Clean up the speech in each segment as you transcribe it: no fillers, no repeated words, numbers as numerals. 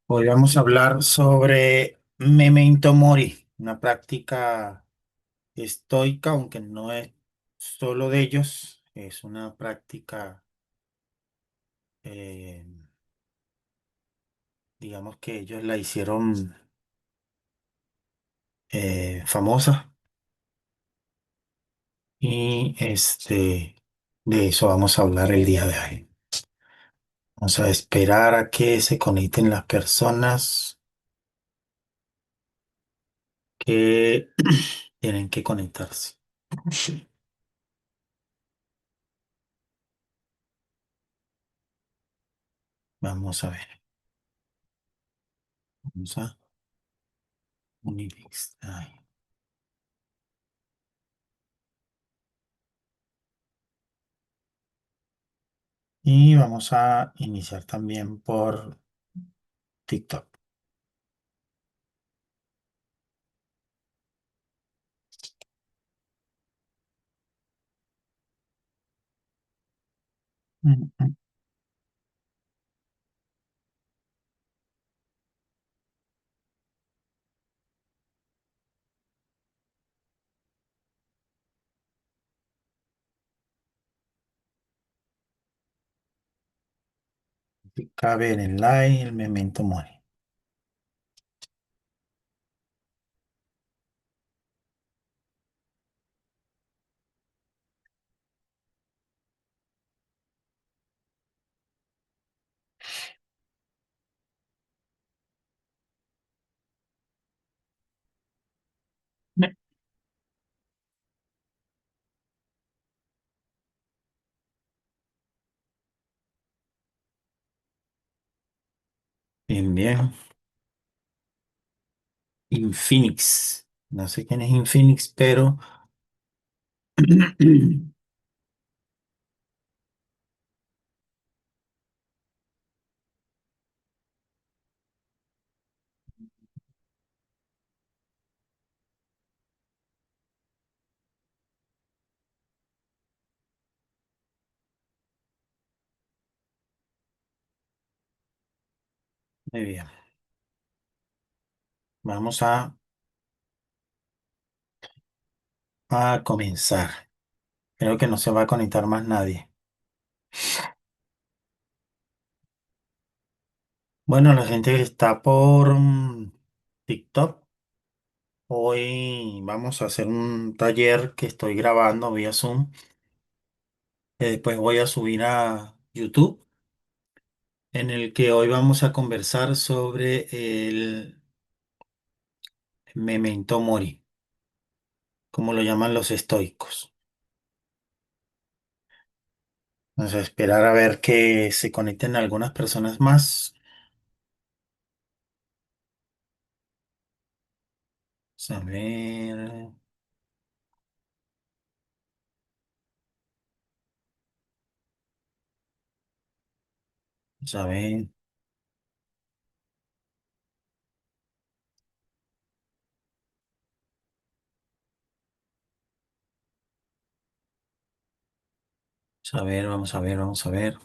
Hoy vamos a hablar sobre Memento Mori, una práctica estoica, aunque no es solo de ellos, es una práctica, eh, digamos que ellos la hicieron famosa y de eso vamos a hablar el día de hoy. Vamos a esperar a que se conecten las personas que tienen que conectarse. Vamos a ver. Vamos a unir. Y vamos a iniciar también por TikTok. Mm, mm. Si cabe en el like, el Memento Mori. Bien, bien. Infinix. No sé quién es Infinix, pero muy bien. Vamos a comenzar. Creo que no se va a conectar más nadie. Bueno, la gente que está por TikTok, hoy vamos a hacer un taller que estoy grabando vía Zoom, que después voy a subir a YouTube, en el que hoy vamos a conversar sobre el Memento Mori, como lo llaman los estoicos. Vamos a esperar a ver que se conecten algunas personas más. Vamos a ver, vamos a ver, vamos a ver, vamos a ver, vamos a ver.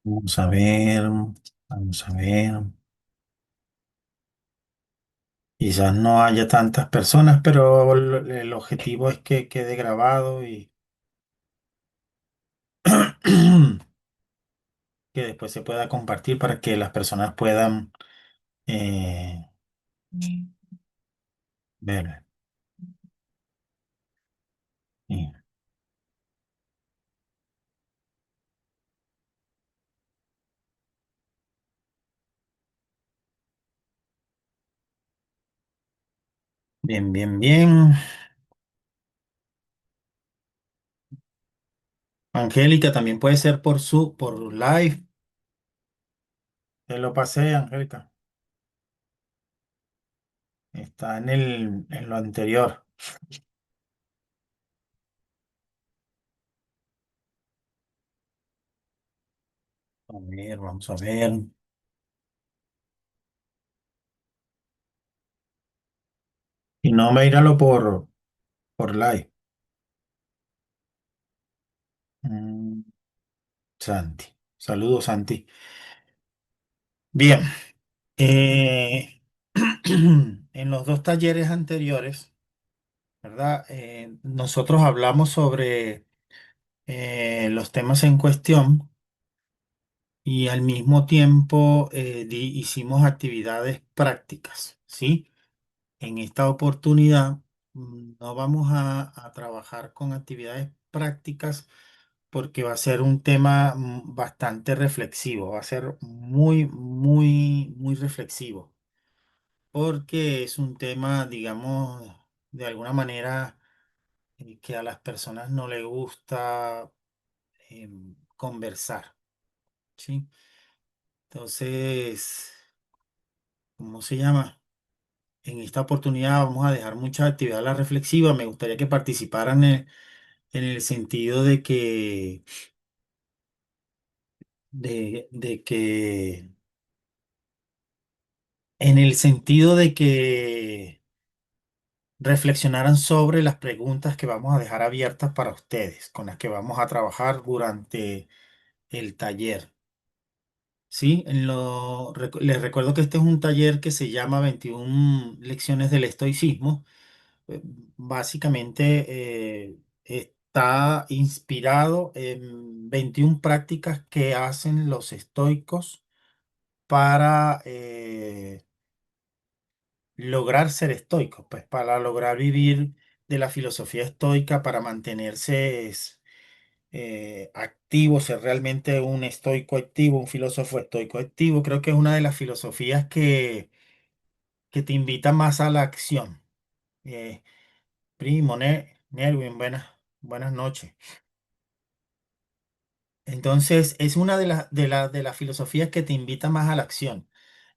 Vamos a ver, vamos a ver. Quizás no haya tantas personas, pero el objetivo es que quede grabado y que después se pueda compartir para que las personas puedan eh, ver. Sí. Bien, bien, bien. Angélica, también puede ser por live. Te lo pasé, Angélica. Está en lo anterior. A ver, vamos a ver. Y no, míralo por live. Mm, Santi. Saludos, Santi. Bien. eh, en los dos talleres anteriores, ¿verdad? Nosotros hablamos sobre los temas en cuestión y al mismo tiempo hicimos actividades prácticas, ¿sí? En esta oportunidad no vamos a trabajar con actividades prácticas porque va a ser un tema bastante reflexivo, va a ser muy, muy, muy reflexivo, porque es un tema, digamos, de alguna manera que a las personas no les gusta conversar, ¿sí? Entonces, ¿cómo se llama? En esta oportunidad vamos a dejar mucha actividad a la reflexiva. Me gustaría que participaran en el sentido de que, en el sentido de que reflexionaran sobre las preguntas que vamos a dejar abiertas para ustedes, con las que vamos a trabajar durante el taller. Sí, les recuerdo que este es un taller que se llama 21 lecciones del estoicismo. Básicamente está inspirado en 21 prácticas que hacen los estoicos para lograr ser estoicos, pues para lograr vivir de la filosofía estoica, para mantenerse activo, ser realmente un estoico activo, un filósofo estoico activo. Creo que es una de las filosofías que te invita más a la acción. Eh, Primo, Nerwin, buenas noches. Entonces, es una de las filosofías que te invita más a la acción.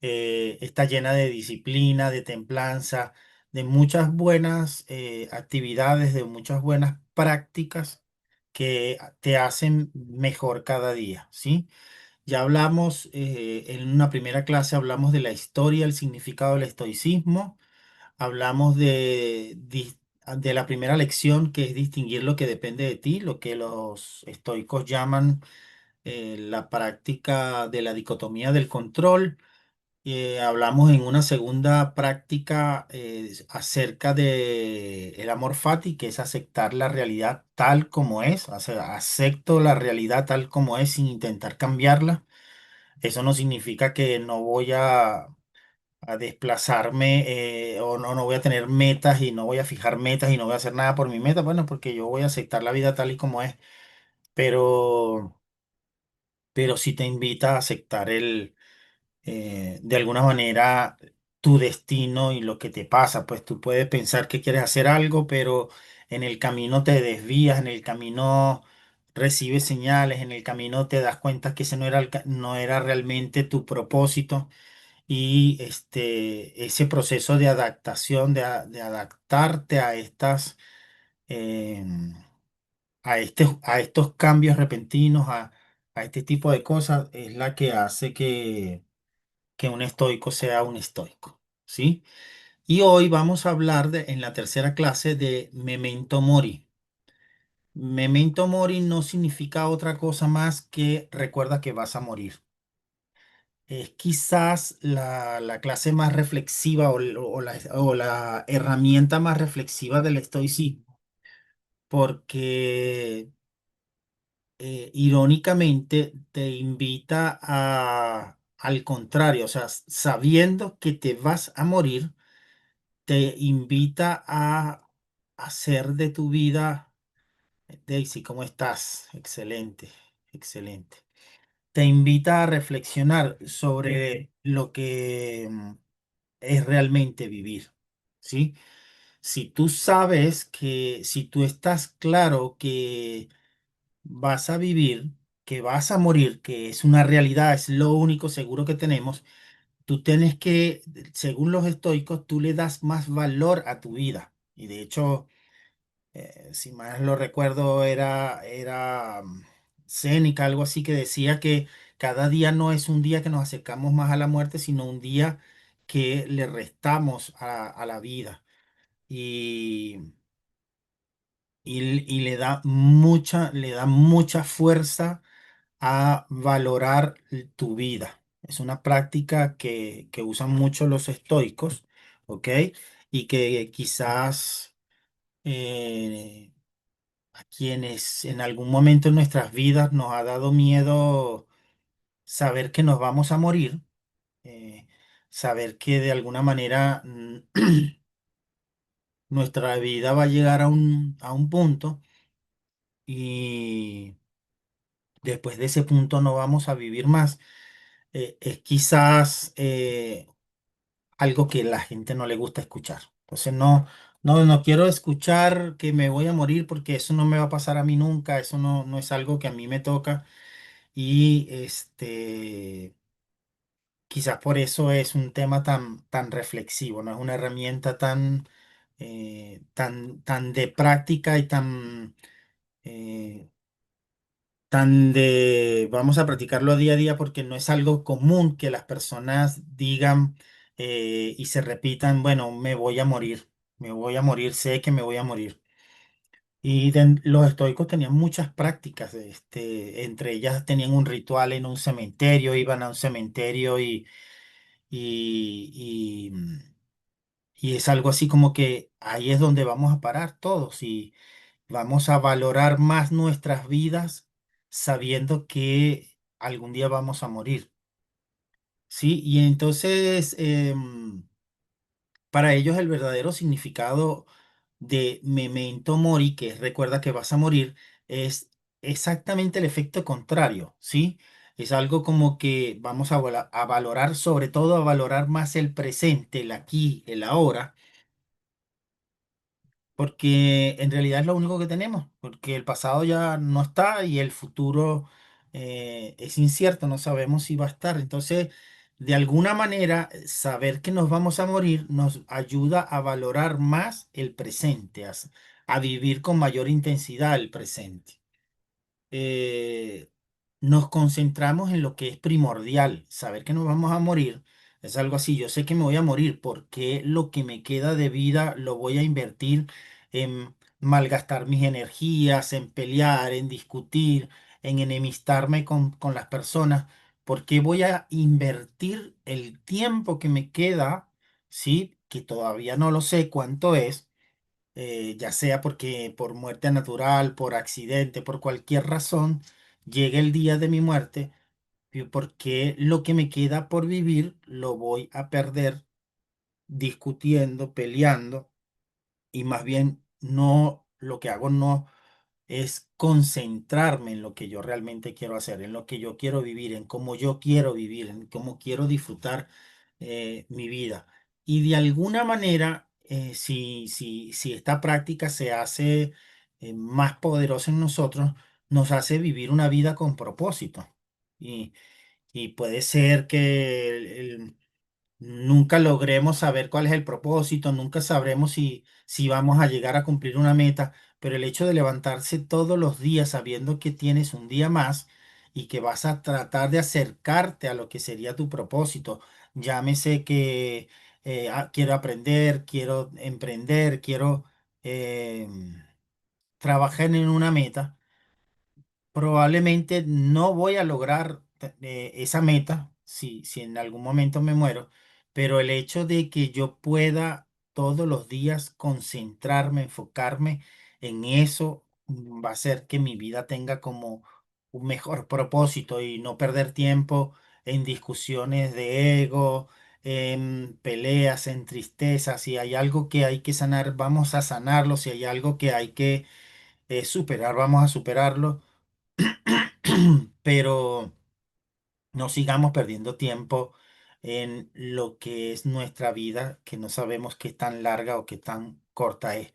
Está llena de disciplina, de templanza, de muchas buenas actividades, de muchas buenas prácticas que te hacen mejor cada día, ¿sí? Ya hablamos, en una primera clase hablamos de la historia, el significado del estoicismo. Hablamos de la primera lección, que es distinguir lo que depende de ti, lo que los estoicos llaman la práctica de la dicotomía del control. Hablamos en una segunda práctica acerca de el amor fati, que es aceptar la realidad tal como es. O sea, acepto la realidad tal como es sin intentar cambiarla. Eso no significa que no voy a desplazarme o no voy a tener metas y no voy a fijar metas y no voy a hacer nada por mi meta, bueno, porque yo voy a aceptar la vida tal y como es, pero, pero sí te invita a aceptar de alguna manera tu destino y lo que te pasa, pues tú puedes pensar que quieres hacer algo, pero en el camino te desvías, en el camino recibes señales, en el camino te das cuenta que ese no era realmente tu propósito y ese proceso de adaptación, de adaptarte a em, a estos cambios repentinos, a este tipo de cosas, es la que hace que un estoico sea un estoico, ¿sí? Y hoy vamos a hablar en la tercera clase de Memento Mori. Memento Mori no significa otra cosa más que recuerda que vas a morir. Es quizás la clase más reflexiva o la herramienta más reflexiva del estoicismo, porque irónicamente te invita al contrario, o sea, sabiendo que te vas a morir, te invita a hacer de tu vida, Daisy, ¿cómo estás? Excelente, excelente. Te invita a reflexionar sobre lo que es realmente vivir, ¿sí? Si tú sabes que, si tú estás claro que vas a vivir, que vas a morir, que es una realidad, es lo único seguro que tenemos, tú tienes que, según los estoicos, tú le das más valor a tu vida. Y de hecho, si mal lo recuerdo, era Séneca, algo así, que decía que cada día no es un día que nos acercamos más a la muerte, sino un día que le restamos a la vida y, y le da mucha fuerza a valorar tu vida. Es una práctica que usan mucho los estoicos, ¿ok? Y que quizás eh, a quienes en algún momento en nuestras vidas nos ha dado miedo saber que nos vamos a morir, eh, saber que de alguna manera nuestra vida va a llegar a un punto y después de ese punto no vamos a vivir más. Es quizás algo que la gente no le gusta escuchar. Entonces no quiero escuchar que me voy a morir porque eso no me va a pasar a mí nunca, eso no es algo que a mí me toca y quizás por eso es un tema tan reflexivo, no es una herramienta tan de práctica y eh, tan de vamos a practicarlo día a día porque no es algo común que las personas digan y se repitan, bueno, me voy a morir, sé que me voy a morir. Y los estoicos tenían muchas prácticas, entre ellas tenían un ritual en un cementerio, iban a un cementerio y, y es algo así como que ahí es donde vamos a parar todos y vamos a valorar más nuestras vidas sabiendo que algún día vamos a morir. Sí, y entonces para ellos el verdadero significado de memento mori, que es recuerda que vas a morir, es exactamente el efecto contrario, ¿sí? Es algo como que vamos a valorar, sobre todo a valorar más el presente, el aquí, el ahora, porque en realidad es lo único que tenemos, porque el pasado ya no está y el futuro es incierto, no sabemos si va a estar. Entonces, de alguna manera, saber que nos vamos a morir nos ayuda a valorar más el presente, a vivir con mayor intensidad el presente. eh, Nos concentramos en lo que es primordial. Saber que nos vamos a morir es algo así. Yo sé que me voy a morir porque lo que me queda de vida lo voy a invertir en malgastar mis energías, en pelear, en discutir, en enemistarme con las personas. Porque voy a invertir el tiempo que me queda, sí, que todavía no lo sé cuánto es, ya sea porque por muerte natural, por accidente, por cualquier razón, llegue el día de mi muerte, y porque lo que me queda por vivir lo voy a perder discutiendo, peleando, y más bien no, lo que hago no es concentrarme en lo que yo realmente quiero hacer, en lo que yo quiero vivir, en cómo yo quiero vivir, en cómo quiero disfrutar mi vida. Y de alguna manera, si esta práctica se hace más poderosa en nosotros, nos hace vivir una vida con propósito. Y, y puede ser que nunca logremos saber cuál es el propósito, nunca sabremos si vamos a llegar a cumplir una meta, pero el hecho de levantarse todos los días sabiendo que tienes un día más y que vas a tratar de acercarte a lo que sería tu propósito, llámese que quiero aprender, quiero emprender, quiero eh, trabajar en una meta. Probablemente no voy a lograr esa meta si en algún momento me muero, pero el hecho de que yo pueda todos los días concentrarme, enfocarme en eso, va a hacer que mi vida tenga como un mejor propósito y no perder tiempo en discusiones de ego, en peleas, en tristezas. Si hay algo que hay que sanar, vamos a sanarlo. Si hay algo que hay que superar, vamos a superarlo. Pero no sigamos perdiendo tiempo en lo que es nuestra vida, que no sabemos qué tan larga o qué tan corta es.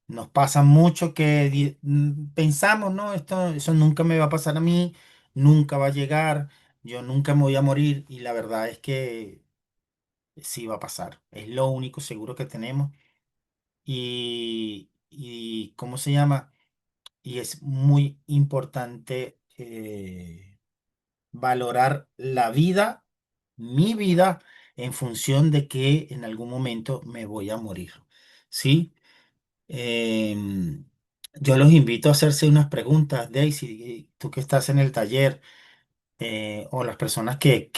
Nos pasa mucho que pensamos, no, eso nunca me va a pasar a mí, nunca va a llegar, yo nunca me voy a morir y la verdad es que sí va a pasar. Es lo único seguro que tenemos y ¿cómo se llama? Y es muy importante. valorar la vida, mi vida, en función de que en algún momento me voy a morir. ¿Sí? Em, yo los invito a hacerse unas preguntas, Daisy, tú que estás en el taller, o las personas que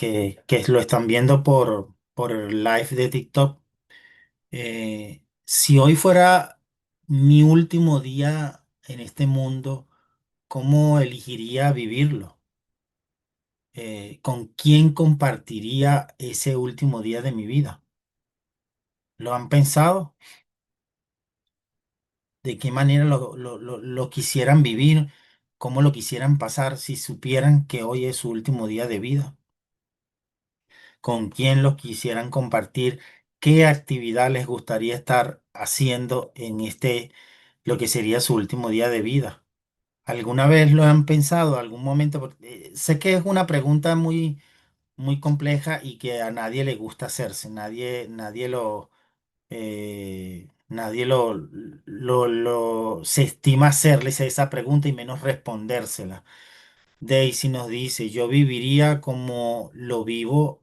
lo están viendo por el live de TikTok. Si hoy fuera mi último día en este mundo, ¿cómo elegiría vivirlo? ¿Con quién compartiría ese último día de mi vida? ¿Lo han pensado? ¿De qué manera lo quisieran vivir? ¿Cómo lo quisieran pasar si supieran que hoy es su último día de vida? ¿Con quién lo quisieran compartir? ¿Qué actividad les gustaría estar haciendo en lo que sería su último día de vida? ¿Alguna vez lo han pensado? ¿Algún momento? Porque, sé que es una pregunta muy, muy compleja y que a nadie le gusta hacerse. Nadie se estima hacerles esa pregunta y menos respondérsela. Daisy nos dice, yo viviría como lo vivo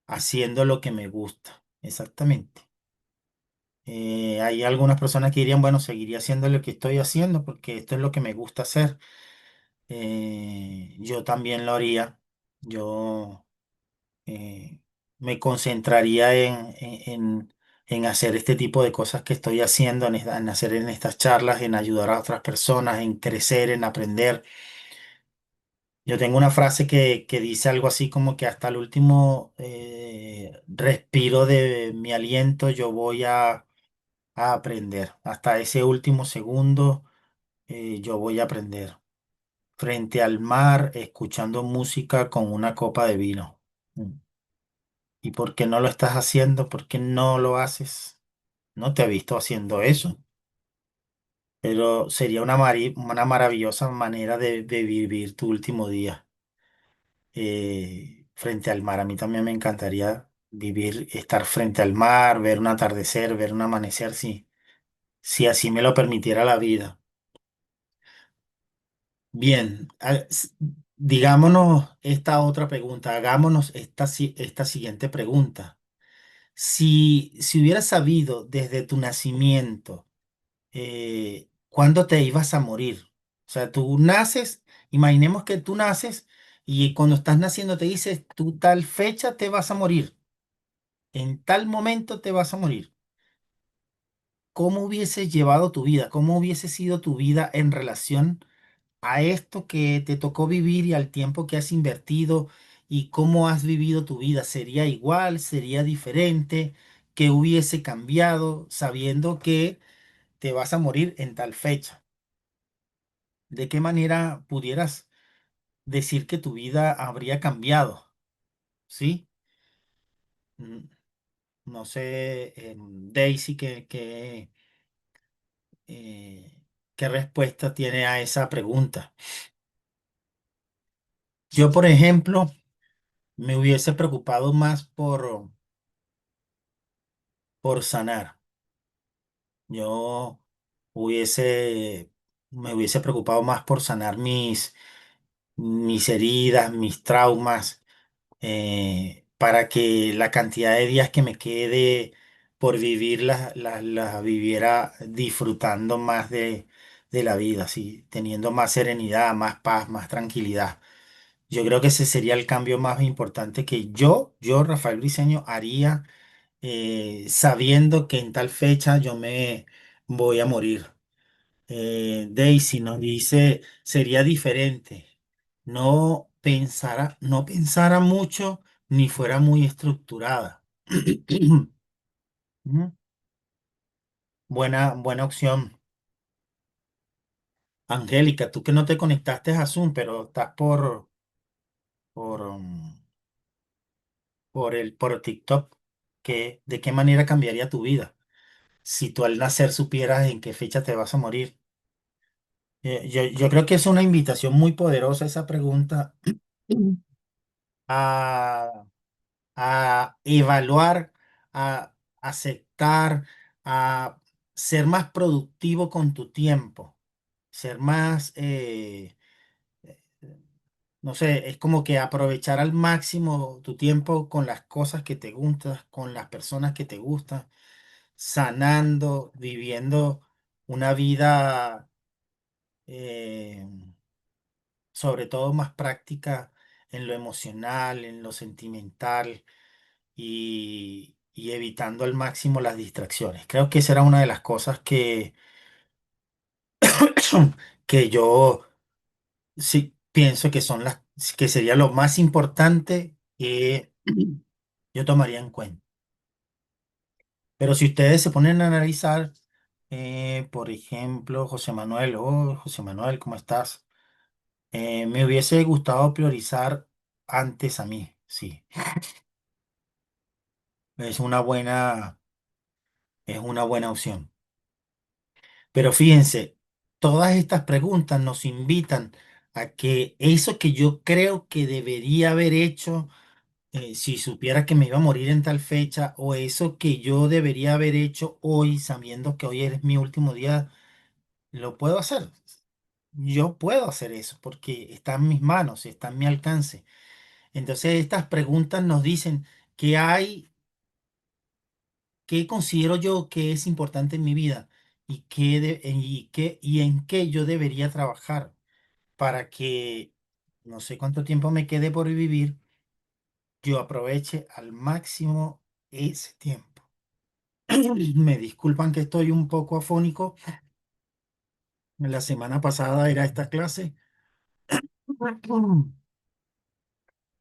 haciendo lo que me gusta. Exactamente. Hay algunas personas que dirían, bueno, seguiría haciendo lo que estoy haciendo porque esto es lo que me gusta hacer. Yo también lo haría. Yo eh, me concentraría en hacer este tipo de cosas que estoy haciendo, en hacer en estas charlas, en ayudar a otras personas, en crecer, en aprender. Yo tengo una frase que dice algo así como que hasta el último respiro de mi aliento yo voy a aprender. Hasta ese último segundo yo voy a aprender. Frente al mar, escuchando música con una copa de vino. Mm. ¿Y por qué no lo estás haciendo? ¿Por qué no lo haces? No te he visto haciendo eso, pero sería una maravillosa manera de vivir tu último día frente al mar. A mí también me encantaría vivir, estar frente al mar, ver un atardecer, ver un amanecer, si así me lo permitiera la vida. Bien, digámonos esta otra pregunta, hagámonos esta siguiente pregunta. Si hubieras sabido desde tu nacimiento cuándo te ibas a morir, o sea, tú naces, imaginemos que tú naces y cuando estás naciendo te dices, tú tal fecha te vas a morir, en tal momento te vas a morir. ¿Cómo hubieses llevado tu vida? ¿Cómo hubiese sido tu vida en relación a esto que te tocó vivir y al tiempo que has invertido y cómo has vivido tu vida? ¿Sería igual? ¿Sería diferente? ¿Qué hubiese cambiado sabiendo que te vas a morir en tal fecha? ¿De qué manera pudieras decir que tu vida habría cambiado? ¿Sí? Mm, No sé, Daisy, eh, ¿qué respuesta tiene a esa pregunta? Yo, por ejemplo, me hubiese preocupado más por sanar. Yo hubiese, me hubiese preocupado más por sanar mis heridas, mis traumas, para que la cantidad de días que me quede por vivir las viviera disfrutando más de la vida, sí, teniendo más serenidad, más paz, más tranquilidad. Yo creo que ese sería el cambio más importante que Rafael Briceño, haría sabiendo que en tal fecha yo me voy a morir. Daisy nos dice, sería diferente. No pensara mucho ni fuera muy estructurada. Ujú. Buena opción. Angélica, tú que no te conectaste a Zoom, pero estás por, por TikTok, ¿de qué manera cambiaría tu vida si tú al nacer supieras en qué fecha te vas a morir? Yo creo que es una invitación muy poderosa esa pregunta a, a evaluar, a aceptar, a ser más productivo con tu tiempo, ser más, no sé, es como que aprovechar al máximo tu tiempo con las cosas que te gustan, con las personas que te gustan, sanando, viviendo una vida eh, sobre todo más práctica en lo emocional, en lo sentimental y evitando al máximo las distracciones. Creo que esa era una de las cosas que yo sí pienso que son las que sería lo más importante que yo tomaría en cuenta. Pero si ustedes se ponen a analizar, por ejemplo, José Manuel, José Manuel, ¿cómo estás? Me hubiese gustado priorizar antes a mí, sí. Es es una buena opción. Pero fíjense, todas estas preguntas nos invitan a que eso que yo creo que debería haber hecho, si supiera que me iba a morir en tal fecha, o eso que yo debería haber hecho hoy, sabiendo que hoy es mi último día, lo puedo hacer. Yo puedo hacer eso porque está en mis manos, está en mi alcance. Entonces, estas preguntas nos dicen qué hay, qué considero yo que es importante en mi vida y y en qué yo debería trabajar para que no sé cuánto tiempo me quede por vivir, yo aproveche al máximo ese tiempo. Me disculpan que estoy un poco afónico. La semana pasada era esta clase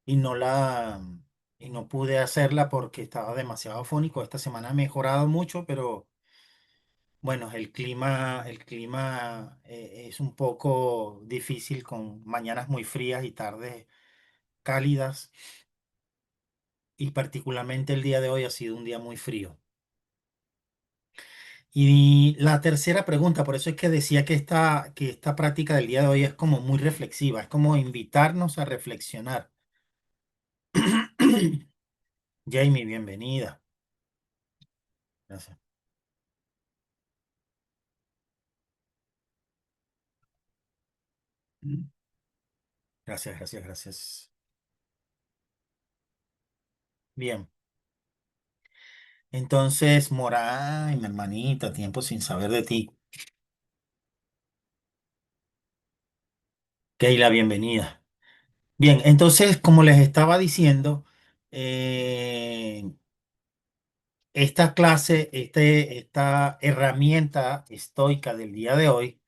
y y no pude hacerla porque estaba demasiado afónico. Esta semana ha mejorado mucho, pero bueno, el clima es un poco difícil con mañanas muy frías y tardes cálidas y particularmente el día de hoy ha sido un día muy frío. Y la tercera pregunta, por eso es que decía que esta práctica del día de hoy es como muy reflexiva, es como invitarnos a reflexionar. Jamie, bienvenida. Gracias. Gracias, gracias, gracias. Bien, entonces, Moray, mi hermanita, tiempo sin saber de ti. Keila, bienvenida. Bien, entonces, como les estaba diciendo, eh, esta clase, esta herramienta estoica del día de hoy,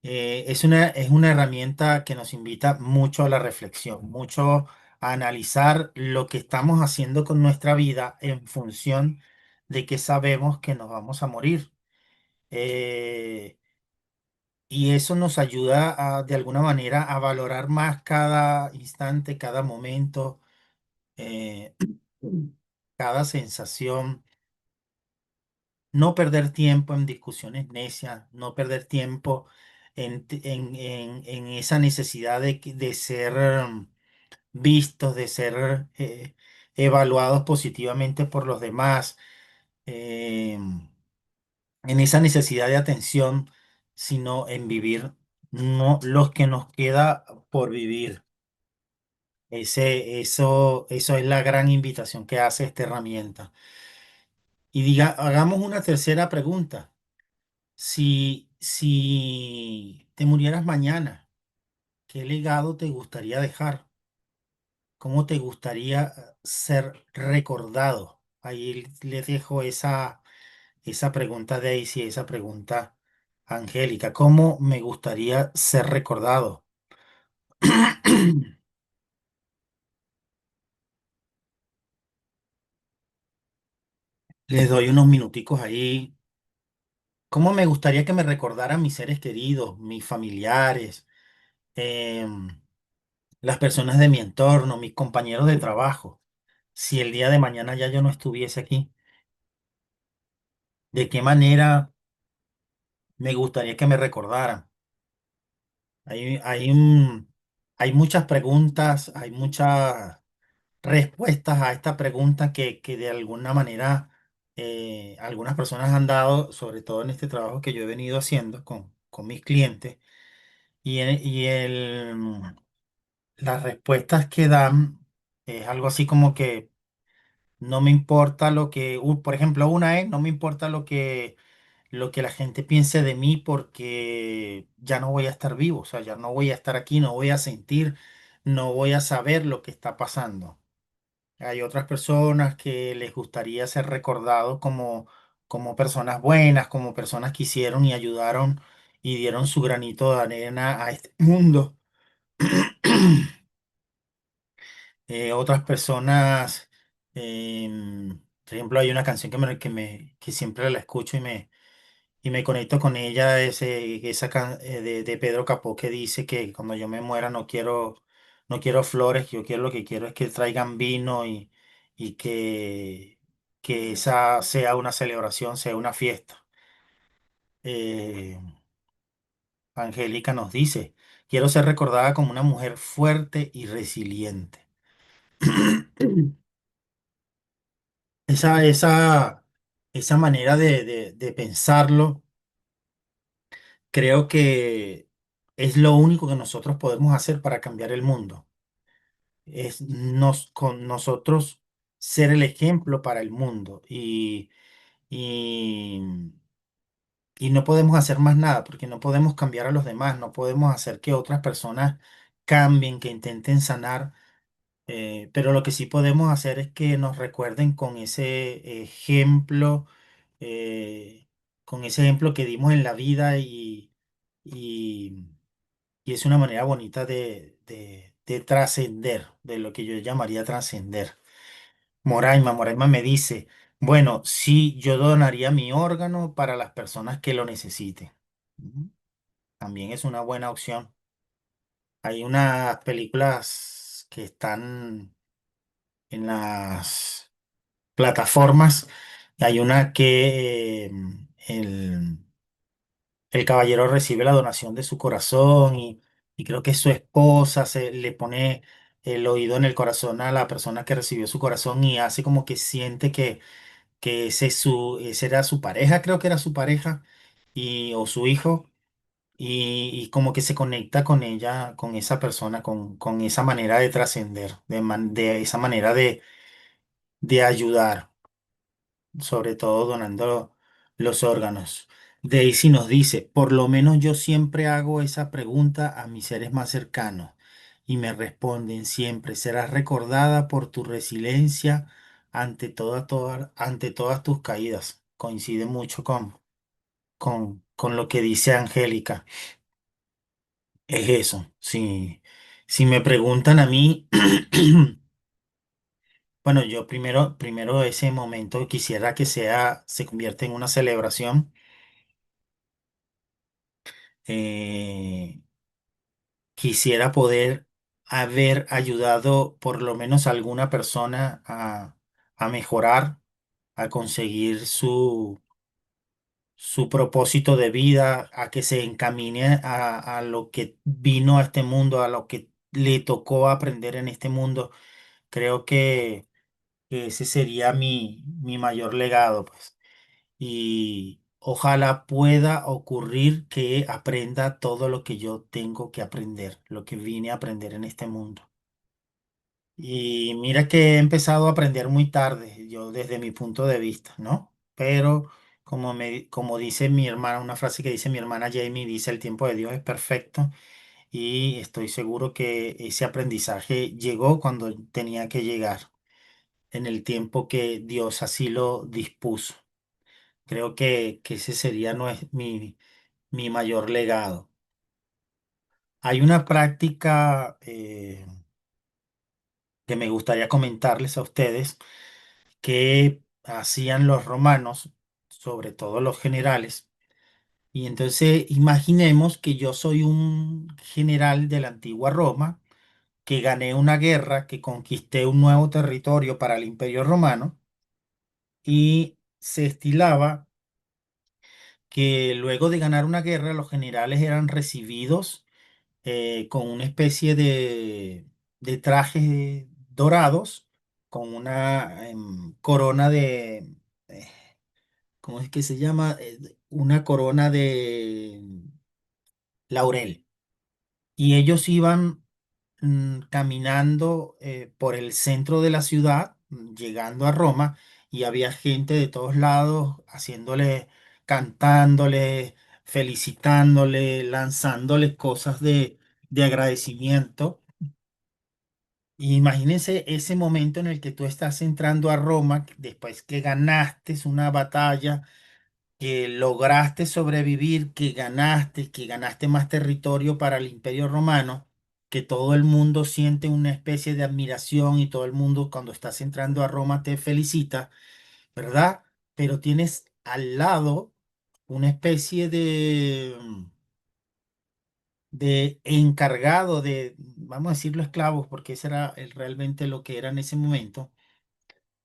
es una herramienta que nos invita mucho a la reflexión, mucho a analizar lo que estamos haciendo con nuestra vida en función de que sabemos que nos vamos a morir. Eh, y eso nos ayuda de alguna manera a valorar más cada instante, cada momento, eh, cada sensación. No perder tiempo en discusiones necias, no perder tiempo en esa necesidad de ser vistos, de ser evaluados positivamente por los demás, eh, en esa necesidad de atención, sino en vivir no, los que nos queda por vivir. Eso es la gran invitación que hace esta herramienta. Y hagamos una tercera pregunta. Si te murieras mañana, ¿qué legado te gustaría dejar? ¿Cómo te gustaría ser recordado? Ahí le dejo esa pregunta, Daisy, esa pregunta, Angélica. ¿Cómo me gustaría ser recordado? Les doy unos minuticos ahí. ¿Cómo me gustaría que me recordaran mis seres queridos, mis familiares, em, las personas de mi entorno, mis compañeros de trabajo? Si el día de mañana ya yo no estuviese aquí, ¿de qué manera me gustaría que me recordaran? Hay, hay, un- hay muchas preguntas, hay muchas respuestas a esta pregunta que de alguna manera algunas personas han dado, sobre todo en este trabajo que yo he venido haciendo con mis clientes. Y, las respuestas que dan es algo así como que no me importa lo que, por ejemplo, una es, no me importa lo que la gente piense de mí porque ya no voy a estar vivo, o sea, ya no voy a estar aquí, no voy a sentir, no voy a saber lo que está pasando. Hay otras personas que les gustaría ser recordados como personas buenas, como personas que hicieron y ayudaron y dieron su granito de arena a este mundo. Otras personas, por ejemplo, hay una canción que siempre la escucho y me conecto con ella, de Pedro Capó que dice que cuando yo me muera no quiero flores, que yo quiero lo que quiero es que traigan vino y que esa sea una celebración, sea una fiesta. Eh, Angélica nos dice, quiero ser recordada como una mujer fuerte y resiliente. Esa, esa, esa manera de pensarlo, creo que es lo único que nosotros podemos hacer para cambiar el mundo. Es con nosotros ser el ejemplo para el mundo y, y no podemos hacer más nada porque no podemos cambiar a los demás, no podemos hacer que otras personas cambien, que intenten sanar. Pero lo que sí podemos hacer es que nos recuerden eh, con ese ejemplo que dimos en la vida y, y es una manera bonita de trascender, de lo que yo llamaría trascender. Moraima me dice, bueno, sí, yo donaría mi órgano para las personas que lo necesiten. Ujú. También es una buena opción. Hay unas películas que están en las plataformas. Hay una que el caballero recibe la donación de su corazón y creo que su esposa se le pone el oído en el corazón a la persona que recibió su corazón y hace como que siente que ese era su pareja, creo que era su pareja o su hijo. Y como que se conecta con ella, con esa persona, con esa manera de trascender, de esa manera de ayudar, sobre todo donando los órganos. Daisy nos dice, por lo menos yo siempre hago esa pregunta a mis seres más cercanos y me responden siempre, serás recordada por tu resiliencia ante todas tus caídas. Coincide mucho con lo que dice Angélica. Es eso. Si me preguntan a mí, bueno, yo primero ese momento quisiera que se convierta en una celebración. Eh, Quisiera poder haber ayudado por lo menos a alguna persona a mejorar, a conseguir su propósito de vida, a que se encamine a lo que vino a este mundo, a lo que le tocó aprender en este mundo. Creo que ese sería mi mayor legado, pues. Y ojalá pueda ocurrir que aprenda todo lo que yo tengo que aprender, lo que vine a aprender en este mundo. Y mira que he empezado a aprender muy tarde, yo desde mi punto de vista, ¿no? Pero como dice mi hermana, una frase que dice mi hermana Jamie, dice el tiempo de Dios es perfecto y estoy seguro que ese aprendizaje llegó cuando tenía que llegar, en el tiempo que Dios así lo dispuso. Creo que ese sería no es mi mayor legado. Hay una práctica que me gustaría comentarles a ustedes que hacían los romanos, sobre todo los generales. Y entonces imaginemos que yo soy un general de la antigua Roma, que gané una guerra, que conquisté un nuevo territorio para el Imperio Romano y se estilaba que luego de ganar una guerra los generales eran recibidos con una especie de trajes dorados, con una corona eh, ¿cómo es que se llama? Una corona de laurel. Y ellos iban caminando por el centro de la ciudad, llegando a Roma, y había gente de todos lados haciéndole, cantándole, felicitándole, lanzándole cosas de agradecimiento. Imagínense ese momento en el que tú estás entrando a Roma después que ganaste una batalla, que lograste sobrevivir, que ganaste más territorio para el Imperio Romano, que todo el mundo siente una especie de admiración y todo el mundo cuando estás entrando a Roma te felicita, ¿verdad? Pero tienes al lado una especie de encargado de, vamos a decirlo, esclavos, porque ese era realmente lo que era en ese momento,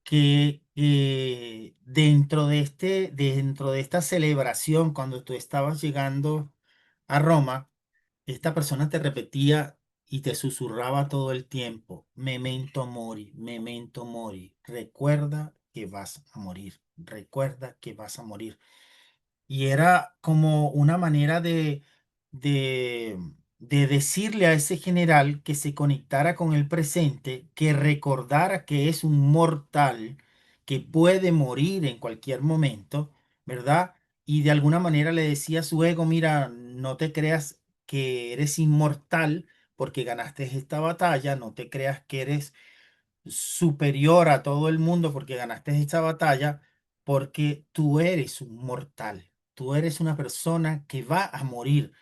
que dentro de esta celebración, cuando tú estabas llegando a Roma, esta persona te repetía y te susurraba todo el tiempo: memento mori, recuerda que vas a morir, recuerda que vas a morir. Y era como una manera de, de decirle a ese general que se conectara con el presente, que recordara que es un mortal, que puede morir en cualquier momento, ¿verdad? Y de alguna manera le decía a su ego: mira, no te creas que eres inmortal porque ganaste esta batalla, no te creas que eres superior a todo el mundo porque ganaste esta batalla, porque tú eres un mortal, tú eres una persona que va a morir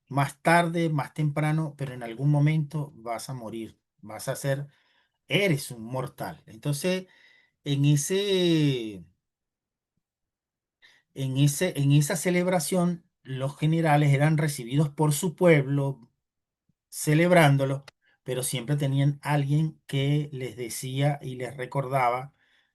más tarde, más temprano, pero en algún momento vas a morir, vas a ser, eres un mortal. Entonces, en en esa celebración, los generales eran recibidos por su pueblo, celebrándolo, pero siempre tenían alguien que les decía y les recordaba: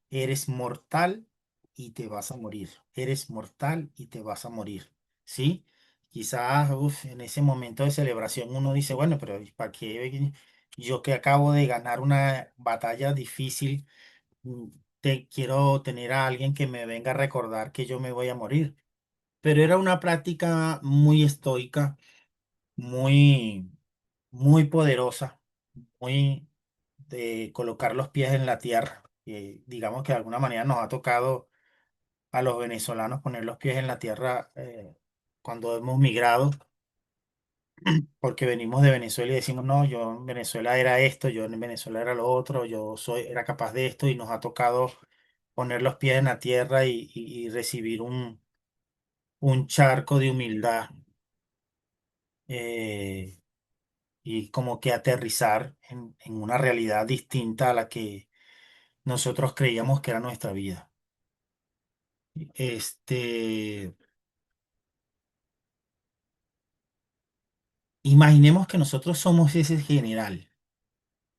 eres mortal y te vas a morir, eres mortal y te vas a morir, ¿sí? Quizás uf, en ese momento de celebración uno dice: bueno, pero ¿para qué yo que acabo de ganar una batalla difícil, mm, quiero tener a alguien que me venga a recordar que yo me voy a morir? Pero era una práctica muy estoica, muy, muy poderosa, muy de colocar los pies en la tierra. Digamos que de alguna manera nos ha tocado a los venezolanos poner los pies en la tierra cuando hemos migrado, porque venimos de Venezuela y decimos: no, yo en Venezuela era esto, yo en Venezuela era lo otro, era capaz de esto, y nos ha tocado poner los pies en la tierra y recibir un charco de humildad, eh, y como que aterrizar en una realidad distinta a la que nosotros creíamos que era nuestra vida. Este, imaginemos que nosotros somos ese general,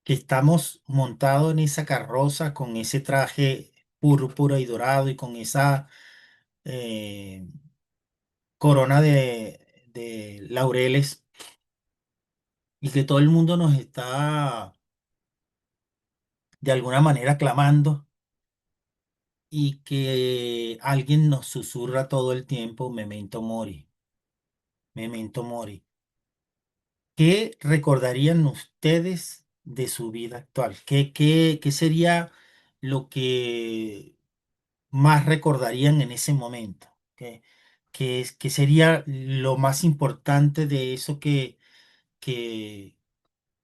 que estamos montados en esa carroza con ese traje púrpura y dorado y con esa eh, corona de laureles, y que todo el mundo nos está de alguna manera aclamando, y que alguien nos susurra todo el tiempo: memento mori, memento mori. ¿Qué recordarían ustedes de su vida actual? ¿Qué sería lo que más recordarían en ese momento? ¿Qué sería lo más importante de eso que, que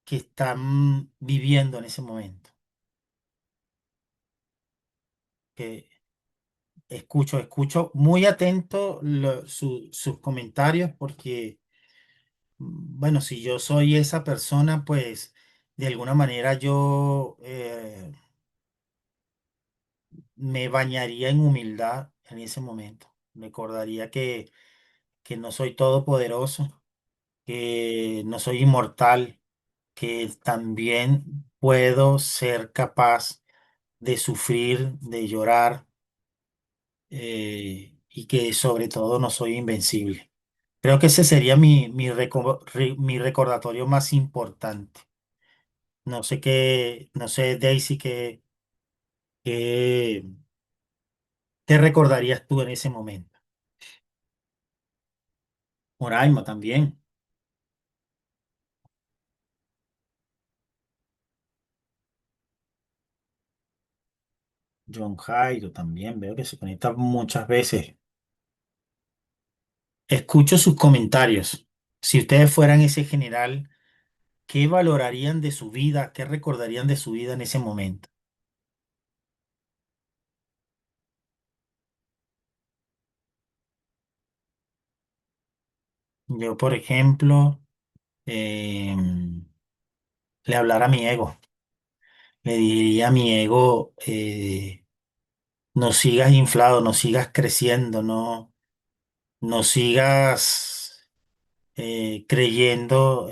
están viviendo en ese momento? Que escucho muy atento sus comentarios, porque bueno, si yo soy esa persona, pues de alguna manera yo me bañaría en humildad en ese momento. Recordaría que no soy todopoderoso, que no soy inmortal, que también puedo ser capaz de sufrir, de llorar, y que sobre todo no soy invencible. Creo que ese sería mi recordatorio más importante. No sé qué, no sé, Daisy, qué, qué recordarías tú en ese momento. Moraima también. John Jairo también veo que se conecta muchas veces. Escucho sus comentarios. Si ustedes fueran ese general, ¿qué valorarían de su vida? ¿Qué recordarían de su vida en ese momento? Yo, por ejemplo, em, le hablara a mi ego. Le diría a mi ego, no sigas inflado, no sigas creciendo, no sigas creyendo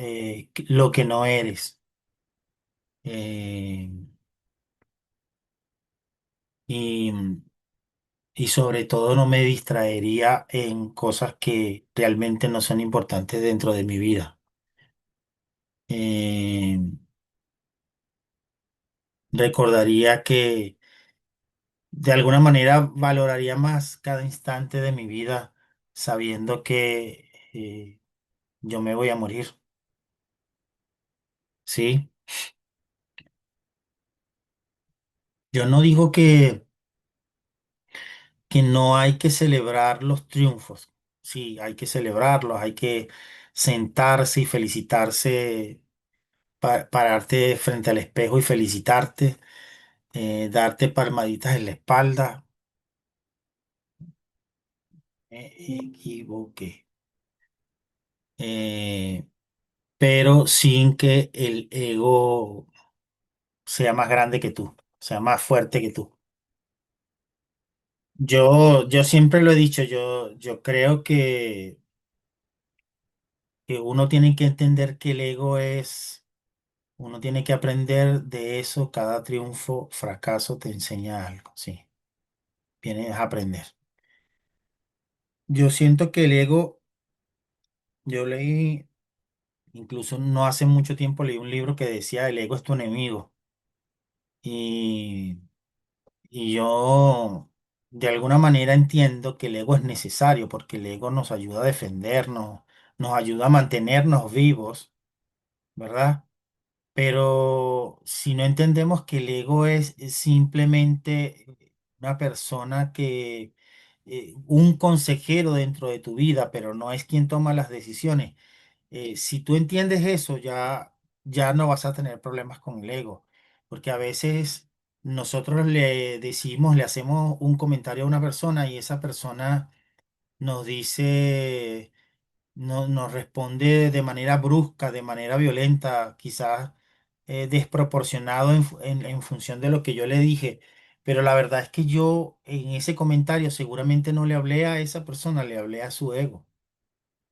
lo que no eres. Eh, y, y sobre todo no me distraería en cosas que realmente no son importantes dentro de mi vida. Eh, recordaría que de alguna manera valoraría más cada instante de mi vida sabiendo que yo me voy a morir. Sí, yo no digo que no hay que celebrar los triunfos. Sí, hay que celebrarlos, hay que sentarse y felicitarse, pararte frente al espejo y felicitarte, darte palmaditas en la espalda. Me equivoqué. Eh, pero sin que el ego sea más grande que tú, sea más fuerte que tú. Yo siempre lo he dicho, yo creo que uno tiene que entender que el ego es, uno tiene que aprender de eso, cada triunfo, fracaso te enseña algo, sí, vienes a aprender. Yo siento que el ego, yo leí, incluso no hace mucho tiempo leí un libro que decía el ego es tu enemigo y, y yo de alguna manera entiendo que el ego es necesario porque el ego nos ayuda a defendernos, nos ayuda a mantenernos vivos, ¿verdad? Pero si no entendemos que el ego es simplemente una persona que, un consejero dentro de tu vida, pero no es quien toma las decisiones, si tú entiendes eso, ya no vas a tener problemas con el ego, porque a veces nosotros le decimos, le hacemos un comentario a una persona y esa persona nos dice nos responde de manera brusca, de manera violenta, quizás desproporcionado en función de lo que yo le dije. Pero la verdad es que yo en ese comentario seguramente no le hablé a esa persona, le hablé a su ego.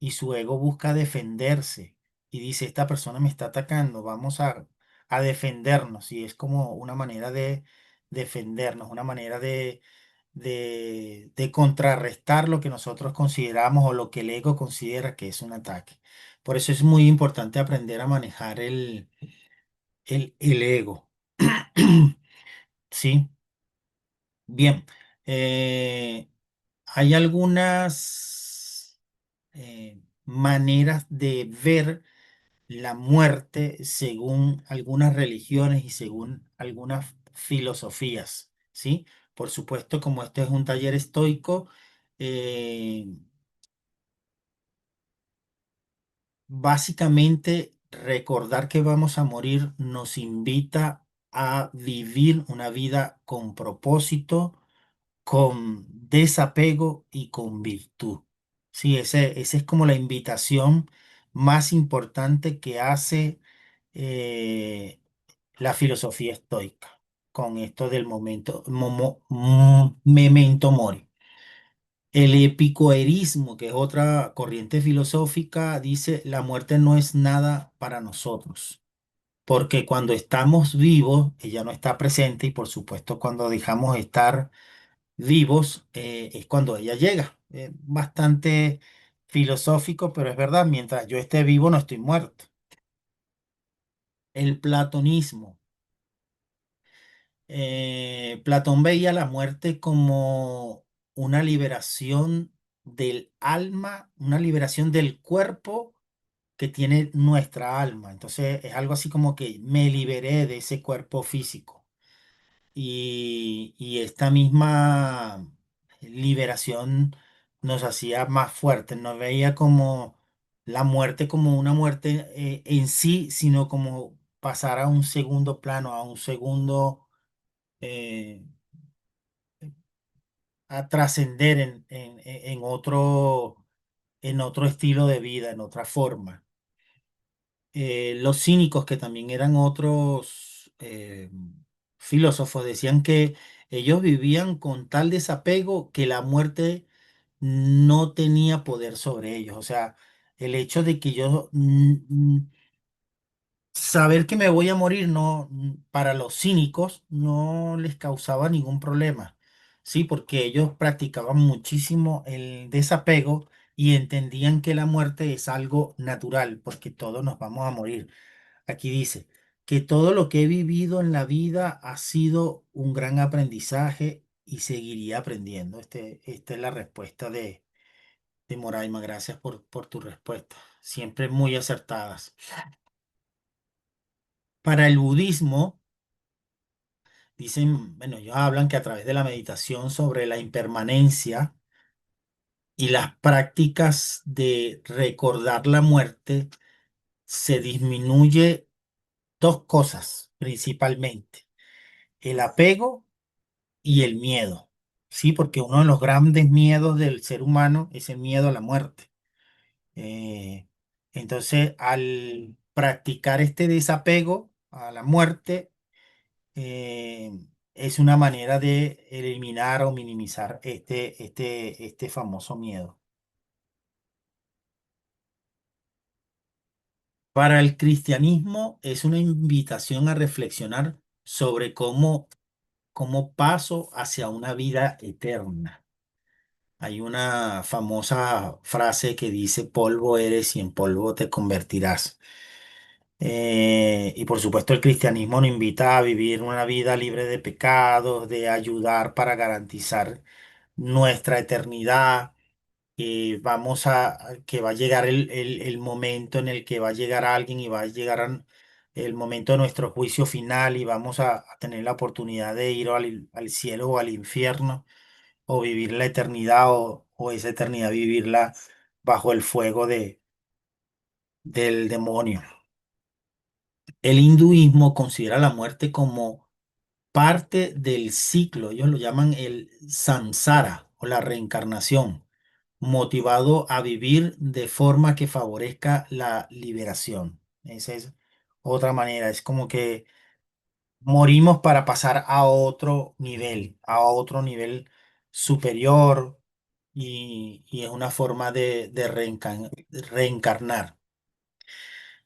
Y su ego busca defenderse y dice, esta persona me está atacando, vamos a defendernos. Y es como una manera de defendernos, una manera de contrarrestar lo que nosotros consideramos o lo que el ego considera que es un ataque. Por eso es muy importante aprender a manejar el ego. Sí, bien. eh, hay algunas maneras de ver la muerte según algunas religiones y según algunas filosofías, ¿sí? Por supuesto, como este es un taller estoico, eh, básicamente recordar que vamos a morir nos invita a vivir una vida con propósito, con desapego y con virtud. Sí, ese es como la invitación más importante que hace la filosofía estoica con esto del memento mori. El epicureísmo, que es otra corriente filosófica, dice la muerte no es nada para nosotros, porque cuando estamos vivos, ella no está presente y por supuesto cuando dejamos de estar vivos es cuando ella llega. Bastante filosófico, pero es verdad, mientras yo esté vivo no estoy muerto. El platonismo. Platón veía la muerte como una liberación del alma, una liberación del cuerpo que tiene nuestra alma. Entonces es algo así como que me liberé de ese cuerpo físico. y esta misma liberación nos hacía más fuertes, nos veía como la muerte como una muerte en sí, sino como pasar a un segundo plano, a un segundo, eh, a trascender en otro estilo de vida, en otra forma. Los cínicos, que también eran otros filósofos, decían que ellos vivían con tal desapego que la muerte no tenía poder sobre ellos. O sea, el hecho de que yo saber que me voy a morir no, para los cínicos no les causaba ningún problema, ¿sí? Porque ellos practicaban muchísimo el desapego y entendían que la muerte es algo natural, porque todos nos vamos a morir. Aquí dice que todo lo que he vivido en la vida ha sido un gran aprendizaje y seguiría aprendiendo. Esta es la respuesta de Moraima. Gracias por tu respuesta. Siempre muy acertadas. Para el budismo, dicen, bueno, ellos hablan que a través de la meditación sobre la impermanencia y las prácticas de recordar la muerte, se disminuye dos cosas principalmente: el apego y el miedo, ¿sí? Porque uno de los grandes miedos del ser humano es el miedo a la muerte. Eh, entonces, al practicar este desapego a la muerte, eh, es una manera de eliminar o minimizar este famoso miedo. Para el cristianismo es una invitación a reflexionar sobre cómo paso hacia una vida eterna. Hay una famosa frase que dice: polvo eres y en polvo te convertirás. Y por supuesto el cristianismo nos invita a vivir una vida libre de pecados, de ayudar para garantizar nuestra eternidad. Que va a llegar el momento en el que va a llegar alguien y va a llegar el momento de nuestro juicio final y vamos a tener la oportunidad de ir al cielo o al infierno, o vivir la eternidad, o esa eternidad vivirla bajo el fuego del demonio. El hinduismo considera la muerte como parte del ciclo. Ellos lo llaman el samsara o la reencarnación, motivado a vivir de forma que favorezca la liberación. Esa es otra manera. Es como que morimos para pasar a otro nivel superior, y es una forma de reencarnar.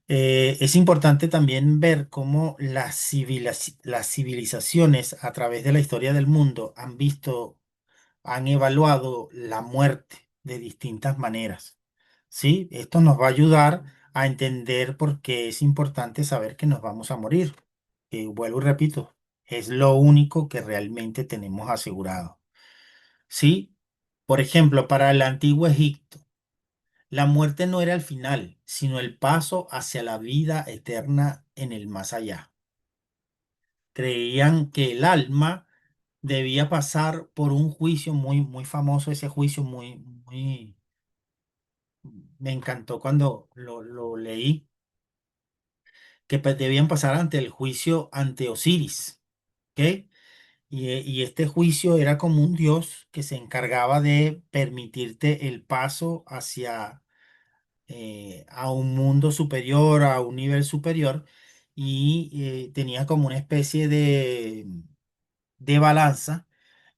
Es importante también ver cómo las civilizaciones a través de la historia del mundo han evaluado la muerte de distintas maneras. ¿Sí? Esto nos va a ayudar a entender por qué es importante saber que nos vamos a morir. Vuelvo y repito, es lo único que realmente tenemos asegurado. ¿Sí? Por ejemplo, para el antiguo Egipto, la muerte no era el final, sino el paso hacia la vida eterna en el más allá. Creían que el alma debía pasar por un juicio muy, muy famoso, ese juicio me encantó cuando lo leí, que debían pasar ante el juicio ante Osiris, ¿ok? Y este juicio era como un dios que se encargaba de permitirte el paso hacia a un mundo superior, a un nivel superior, y tenía como una especie de balanza,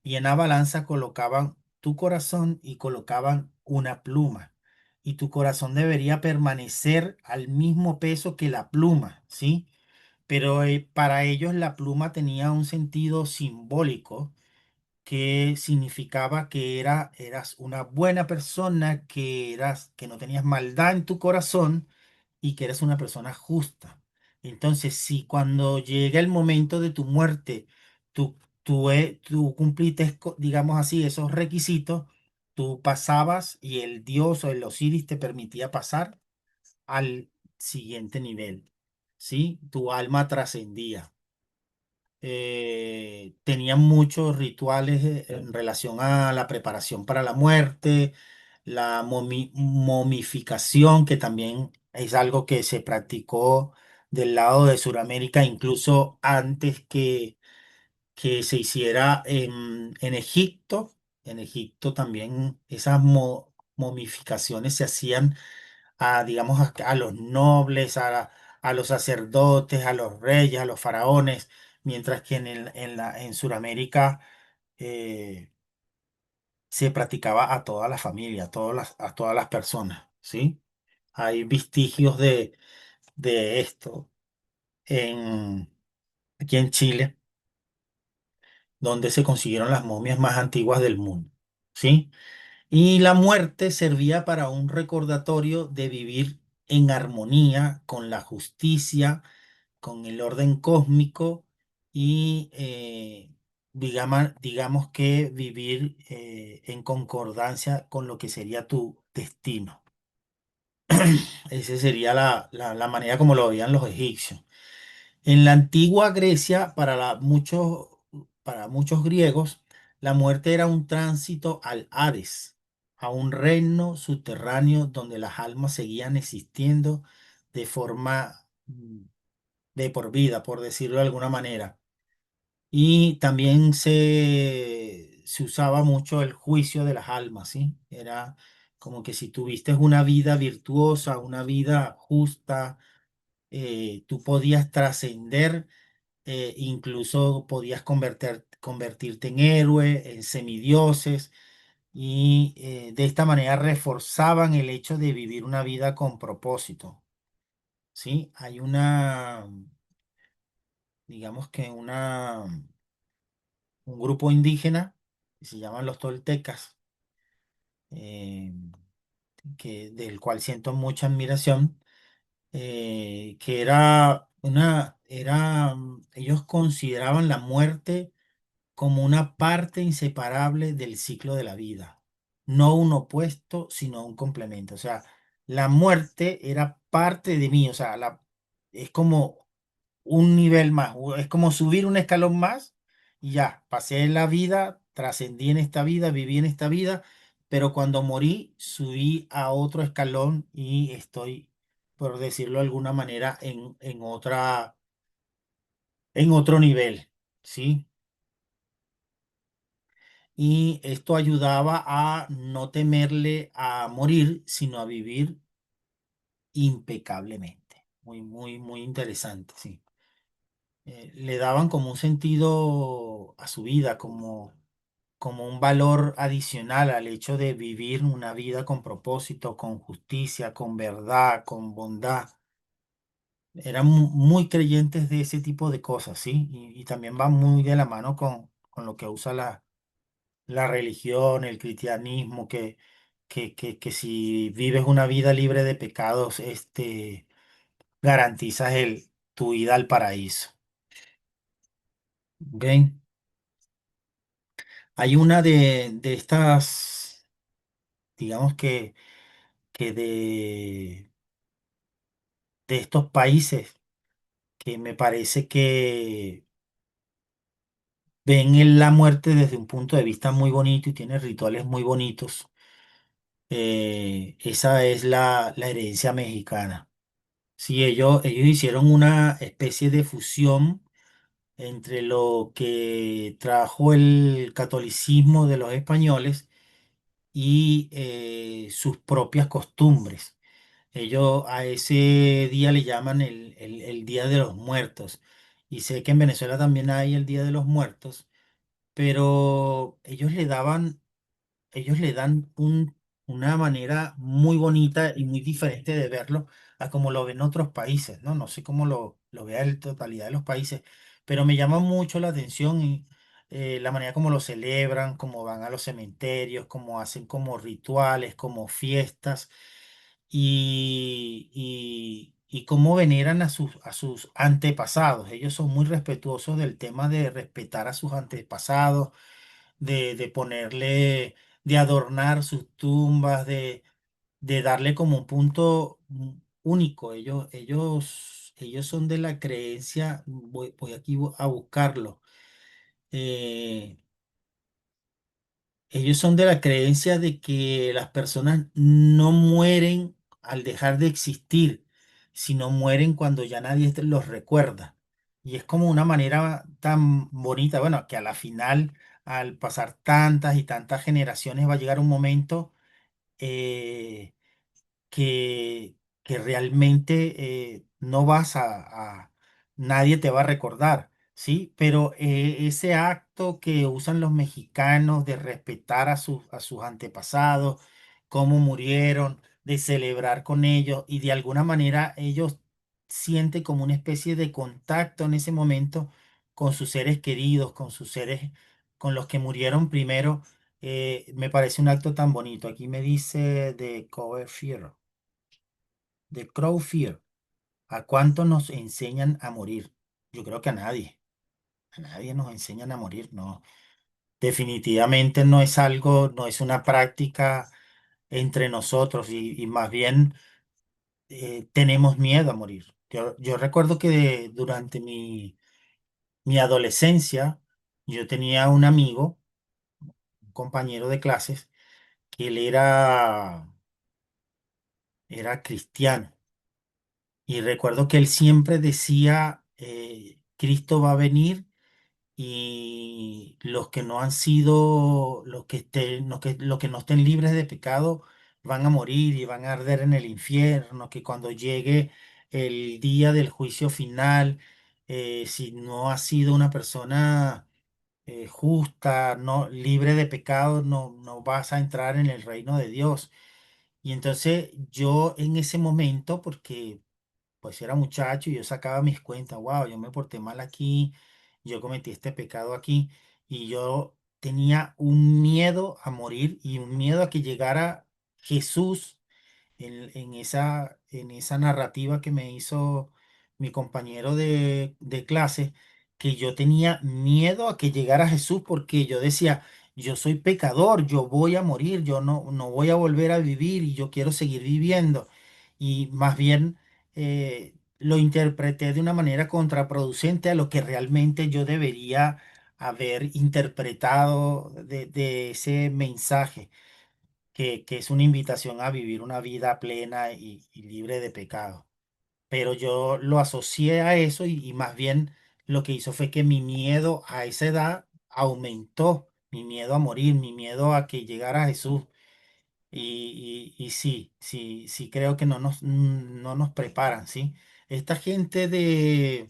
y en la balanza colocaban tu corazón y colocaban una pluma, y tu corazón debería permanecer al mismo peso que la pluma, ¿sí? Pero para ellos la pluma tenía un sentido simbólico, que significaba que eras una buena persona, que no tenías maldad en tu corazón y que eres una persona justa. Entonces, si cuando llega el momento de tu muerte, tú cumpliste, digamos así, esos requisitos, tú pasabas y el Dios o el Osiris te permitía pasar al siguiente nivel, ¿sí? Tu alma trascendía. tenían muchos rituales en relación a la preparación para la muerte, la momificación, que también es algo que se practicó del lado de Sudamérica, incluso antes que se hiciera en Egipto. En Egipto también esas momificaciones se hacían digamos, a los nobles, a los sacerdotes, a los reyes, a los faraones, mientras que en Sudamérica eh, se practicaba a toda la familia, a todas las personas, ¿sí? Hay vestigios de esto en, aquí en Chile, donde se consiguieron las momias más antiguas del mundo, ¿sí? Y la muerte servía para un recordatorio de vivir en armonía con la justicia, con el orden cósmico y digamos que vivir en concordancia con lo que sería tu destino. Esa sería la manera como lo veían los egipcios. En la antigua Grecia, para muchos griegos, la muerte era un tránsito al Hades, a un reino subterráneo donde las almas seguían existiendo de forma de por vida, por decirlo de alguna manera. Y también se usaba mucho el juicio de las almas, ¿sí? Era como que si tuviste una vida virtuosa, una vida justa, tú podías trascender, incluso podías convertirte en héroe, en semidioses, y de esta manera reforzaban el hecho de vivir una vida con propósito, ¿sí? Hay digamos que un grupo indígena que se llaman los toltecas, eh, del cual siento mucha admiración, que ellos consideraban la muerte como una parte inseparable del ciclo de la vida, no un opuesto, sino un complemento. O sea, la muerte era parte de mí, o sea, es como un nivel más, es como subir un escalón más y ya, pasé la vida, trascendí en esta vida, viví en esta vida, pero cuando morí subí a otro escalón y estoy, por decirlo de alguna manera, en otro nivel, ¿sí? Y esto ayudaba a no temerle a morir, sino a vivir impecablemente. Muy, muy, muy interesante, sí. Le daban como un sentido a su vida, como un valor adicional al hecho de vivir una vida con propósito, con justicia, con verdad, con bondad. Eran muy creyentes de ese tipo de cosas, ¿sí? Y también va muy de la mano con lo que usa la religión, el cristianismo, que si vives una vida libre de pecados, garantizas tu ida al paraíso. ¿Ok? Hay una de estas, digamos que de estos países que me parece que ven en la muerte desde un punto de vista muy bonito y tiene rituales muy bonitos. Esa es la herencia mexicana. Sí, ellos hicieron una especie de fusión entre lo que trajo el catolicismo de los españoles y sus propias costumbres. Ellos a ese día le llaman el Día de los Muertos. Y sé que en Venezuela también hay el Día de los Muertos, pero ellos le dan una manera muy bonita y muy diferente de verlo a como lo ven otros países, ¿no? No sé cómo lo vea la totalidad de los países, pero me llama mucho la atención y la manera como lo celebran, cómo van a los cementerios, cómo hacen como rituales, como fiestas y cómo veneran a sus antepasados. Ellos son muy respetuosos del tema de respetar a sus antepasados, de ponerle, de adornar sus tumbas, de darle como un punto único. Ellos ellos son de la creencia, voy aquí a buscarlo. eh, Ellos son de la creencia de que las personas no mueren al dejar de existir, sino mueren cuando ya nadie los recuerda. Y es como una manera tan bonita, bueno, que a la final, al pasar tantas y tantas generaciones, va a llegar un momento eh, que, que realmente no vas nadie te va a recordar, ¿sí? Pero ese acto que usan los mexicanos de respetar a sus antepasados, cómo murieron, de celebrar con ellos y de alguna manera ellos sienten como una especie de contacto en ese momento con sus seres queridos, con sus seres, con los que murieron primero. Me parece un acto tan bonito. Aquí me dice de Cover Fear de Crow Fear. ¿A cuánto nos enseñan a morir? Yo creo que a nadie. A nadie nos enseñan a morir, no. Definitivamente no es algo, no es una práctica entre nosotros y más bien tenemos miedo a morir. Yo recuerdo que durante mi adolescencia yo tenía un amigo, un compañero de clases, que él era cristiano. Y recuerdo que él siempre decía, Cristo va a venir y los que no han sido, los que no estén libres de pecado van a morir y van a arder en el infierno, que cuando llegue el día del juicio final, si no has sido una persona justa, no, libre de pecado, no vas a entrar en el reino de Dios. Y entonces yo en ese momento, porque pues era muchacho y yo sacaba mis cuentas, wow, yo me porté mal aquí, yo cometí este pecado aquí y yo tenía un miedo a morir y un miedo a que llegara Jesús en esa narrativa que me hizo mi compañero de clase, que yo tenía miedo a que llegara Jesús porque yo decía, yo soy pecador, yo voy a morir, yo no voy a volver a vivir y yo quiero seguir viviendo. Y más bien lo interpreté de una manera contraproducente a lo que realmente yo debería haber interpretado de ese mensaje que es una invitación a vivir una vida plena y libre de pecado. Pero yo lo asocié a eso y más bien lo que hizo fue que mi miedo a esa edad aumentó, mi miedo a morir, mi miedo a que llegara Jesús. Y sí, sí, sí creo que no nos preparan, ¿sí? Esta gente de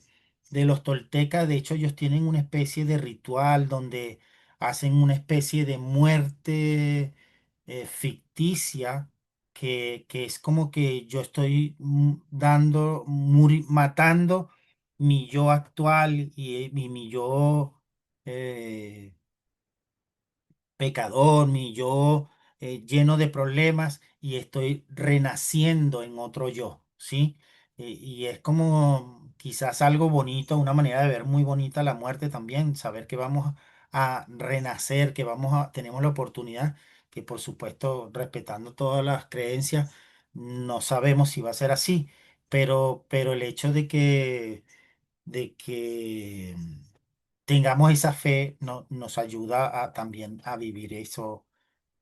los toltecas, de hecho, ellos tienen una especie de ritual donde hacen una especie de muerte ficticia, que es como que yo estoy matando mi yo actual y mi yo eh, pecador, mi yo lleno de problemas y estoy renaciendo en otro yo, ¿sí? Y es como quizás algo bonito, una manera de ver muy bonita la muerte también, saber que vamos a renacer, que tenemos la oportunidad, que por supuesto, respetando todas las creencias, no sabemos si va a ser así, pero el hecho de que tengamos esa fe nos ayuda también a vivir eso,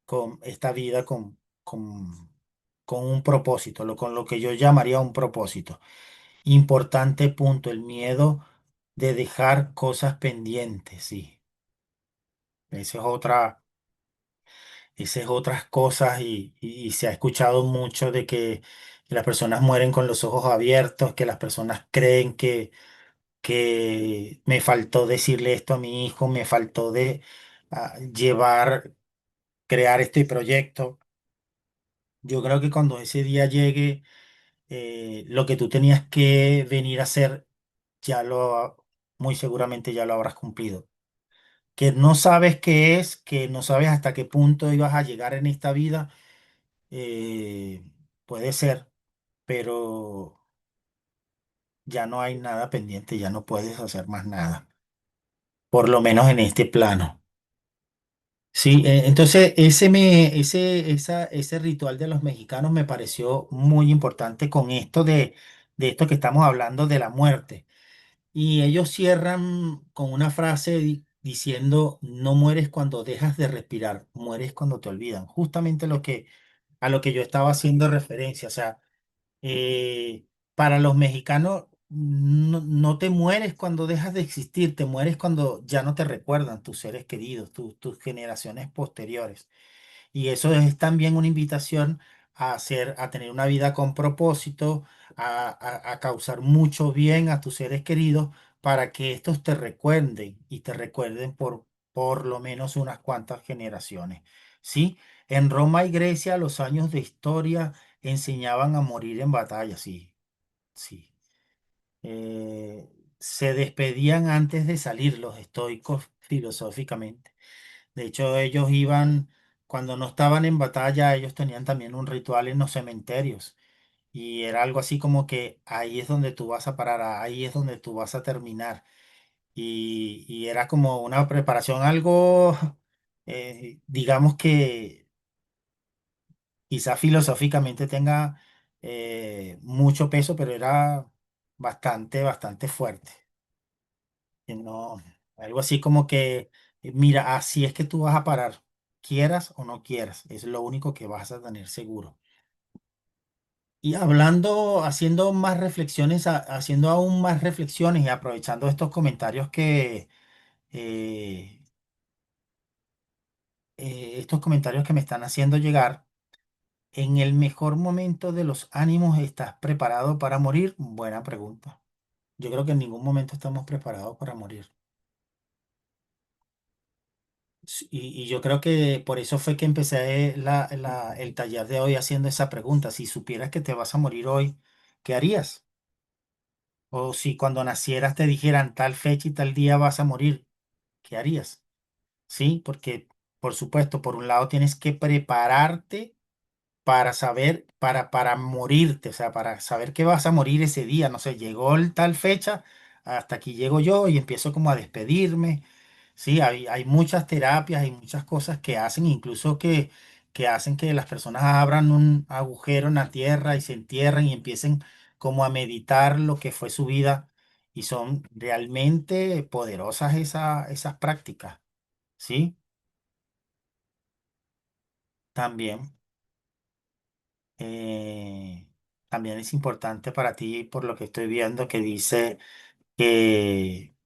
con esta vida con un propósito, con lo que yo llamaría un propósito. Importante punto, el miedo de dejar cosas pendientes, sí. Esa es esa es otras cosas y se ha escuchado mucho de que las personas mueren con los ojos abiertos, que las personas creen que me faltó decirle esto a mi hijo, me faltó de crear este proyecto. Yo creo que cuando ese día llegue, lo que tú tenías que venir a hacer, muy seguramente ya lo habrás cumplido. Que no sabes qué es, que no sabes hasta qué punto ibas a llegar en esta vida, eh, puede ser, pero ya no hay nada pendiente, ya no puedes hacer más nada, por lo menos en este plano. Sí, entonces ese ritual de los mexicanos me pareció muy importante con esto de esto que estamos hablando de la muerte. Y ellos cierran con una frase diciendo, no mueres cuando dejas de respirar, mueres cuando te olvidan. Justamente a lo que yo estaba haciendo referencia. O sea, eh, para los mexicanos, no te mueres cuando dejas de existir, te mueres cuando ya no te recuerdan tus seres queridos, tus generaciones posteriores. Y eso es también una invitación a hacer, a tener una vida con propósito, a causar mucho bien a tus seres queridos para que estos te recuerden y te recuerden por lo menos unas cuantas generaciones. ¿Sí? En Roma y Grecia los años de historia enseñaban a morir en batalla, sí, sí. Se despedían antes de salir los estoicos filosóficamente. De hecho, ellos iban, cuando no estaban en batalla, ellos tenían también un ritual en los cementerios. Y era algo así como que ahí es donde tú vas a parar, ahí es donde tú vas a terminar. Y era como una preparación, algo, digamos que quizá filosóficamente tenga mucho peso, pero era bastante fuerte. Que no, algo así como que, mira, así es que tú vas a parar, quieras o no quieras, es lo único que vas a tener seguro. Y hablando, haciendo más reflexiones, haciendo aún más reflexiones y aprovechando estos comentarios eh, estos comentarios que me están haciendo llegar, ¿en el mejor momento de los ánimos estás preparado para morir? Buena pregunta. Yo creo que en ningún momento estamos preparados para morir. Sí, y yo creo que por eso fue que empecé el taller de hoy haciendo esa pregunta. Si supieras que te vas a morir hoy, ¿qué harías? O si cuando nacieras te dijeran tal fecha y tal día vas a morir, ¿qué harías? Sí, porque por supuesto, por un lado tienes que prepararte para saber, para morirte, o sea, para saber que vas a morir ese día. No sé, llegó tal fecha, hasta aquí llego yo y empiezo como a despedirme. Sí, hay muchas terapias, hay muchas cosas que hacen, incluso que hacen que las personas abran un agujero en la tierra y se entierren y empiecen como a meditar lo que fue su vida. Y son realmente poderosas esas prácticas, ¿sí? También. eh, También es importante para ti, por lo que estoy viendo, que dice que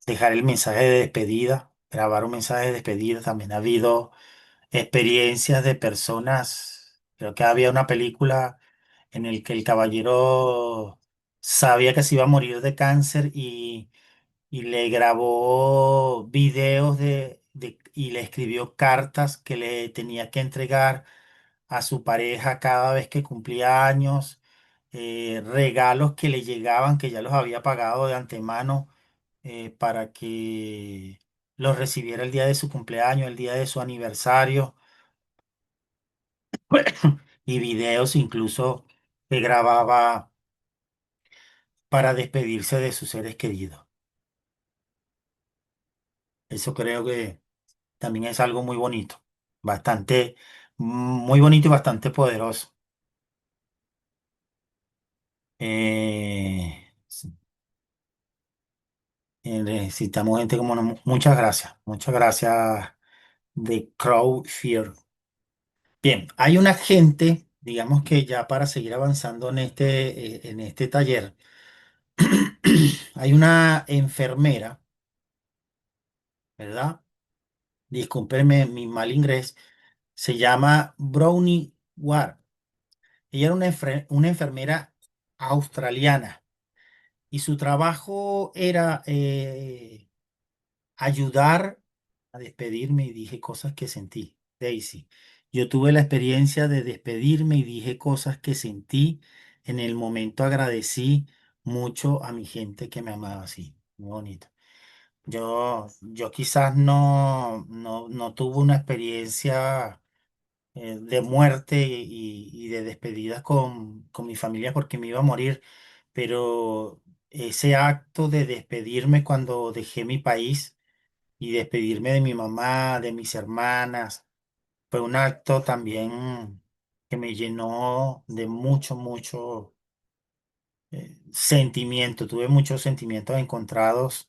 dejar el mensaje de despedida, grabar un mensaje de despedida. También ha habido experiencias de personas, creo que había una película en el que el caballero sabía que se iba a morir de cáncer y le grabó videos y le escribió cartas que le tenía que entregar a su pareja cada vez que cumplía años, regalos que le llegaban, que ya los había pagado de antemano, para que los recibiera el día de su cumpleaños, el día de su aniversario, y videos incluso que grababa para despedirse de sus seres queridos. Eso creo que también es algo muy bonito, bastante, muy bonito y bastante poderoso. Sí. Necesitamos gente como muchas gracias de Crow Fear. Bien, hay una gente, digamos que ya para seguir avanzando en este taller, hay una enfermera, ¿verdad? Discúlpenme mi mal inglés, se llama Brownie Ward. Ella era una enfermera australiana y su trabajo era ayudar a despedirme y dije cosas que sentí. Daisy, yo tuve la experiencia de despedirme y dije cosas que sentí. En el momento agradecí mucho a mi gente que me amaba así. Muy bonito. Yo quizás no tuve una experiencia de muerte y de despedida con mi familia porque me iba a morir, pero ese acto de despedirme cuando dejé mi país y despedirme de mi mamá, de mis hermanas, fue un acto también que me llenó de mucho sentimiento, tuve muchos sentimientos encontrados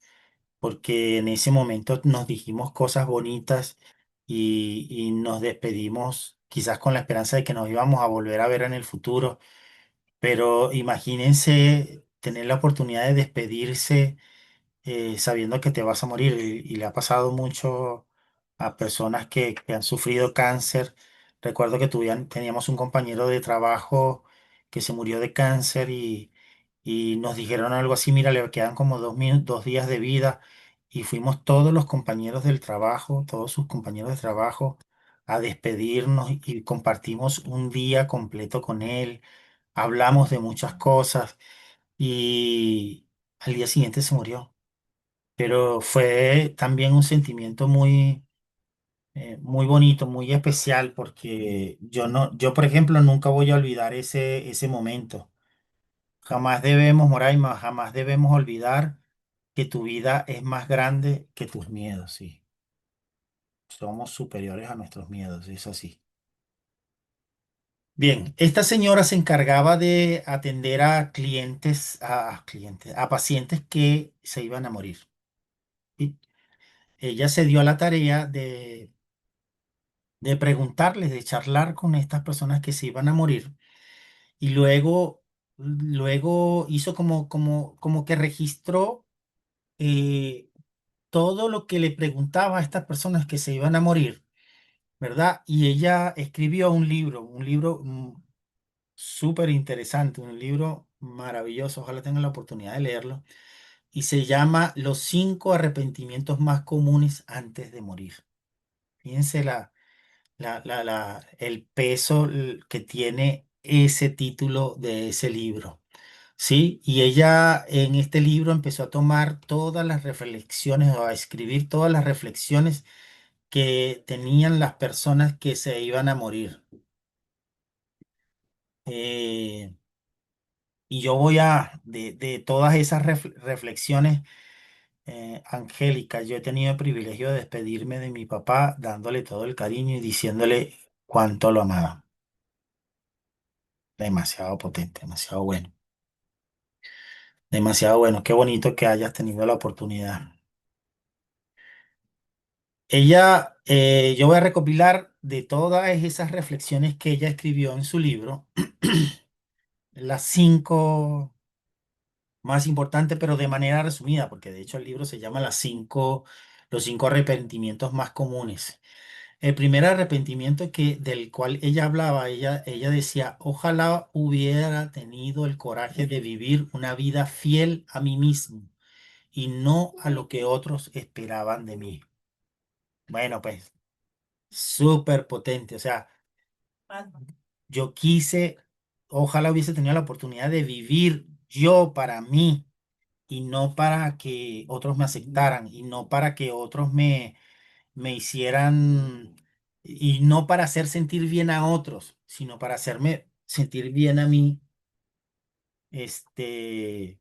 porque en ese momento nos dijimos cosas bonitas y nos despedimos quizás con la esperanza de que nos íbamos a volver a ver en el futuro, pero imagínense tener la oportunidad de despedirse sabiendo que te vas a morir y le ha pasado mucho a personas que han sufrido cáncer. Recuerdo que teníamos un compañero de trabajo que se murió de cáncer y nos dijeron algo así, mira, le quedan como 2 días de vida y fuimos todos los compañeros del trabajo, todos sus compañeros de trabajo a despedirnos y compartimos un día completo con él, hablamos de muchas cosas y al día siguiente se murió. Pero fue también un sentimiento muy bonito, muy especial, porque yo no, yo por ejemplo nunca voy a olvidar ese momento. Jamás debemos, Moraima, jamás debemos olvidar que tu vida es más grande que tus miedos, sí. Somos superiores a nuestros miedos, es así. Bien, esta señora se encargaba de atender a pacientes que se iban a morir. Y ella se dio a la tarea de preguntarles, de charlar con estas personas que se iban a morir. Y luego hizo como que registró eh, todo lo que le preguntaba a estas personas que se iban a morir, ¿verdad? Y ella escribió un libro súper interesante, un libro maravilloso, ojalá tengan la oportunidad de leerlo, y se llama Los 5 arrepentimientos más comunes antes de morir. Fíjense el peso que tiene ese título de ese libro, ¿sí? Y ella en este libro empezó a tomar todas las reflexiones o a escribir todas las reflexiones que tenían las personas que se iban a morir. Eh, y yo de todas esas reflexiones, Angélica, yo he tenido el privilegio de despedirme de mi papá dándole todo el cariño y diciéndole cuánto lo amaba. Demasiado potente, demasiado bueno. Demasiado bueno. Qué bonito que hayas tenido la oportunidad. Yo voy a recopilar de todas esas reflexiones que ella escribió en su libro, las 5 más importantes, pero de manera resumida, porque de hecho el libro se llama los 5 arrepentimientos más comunes. El primer arrepentimiento del cual ella hablaba, ella decía, ojalá hubiera tenido el coraje de vivir una vida fiel a mí mismo y no a lo que otros esperaban de mí. Bueno, pues súper potente. O sea, yo ojalá hubiese tenido la oportunidad de vivir yo para mí y no para que otros me aceptaran y no para que otros me hicieran y no para hacer sentir bien a otros, sino para hacerme sentir bien a mí. Este,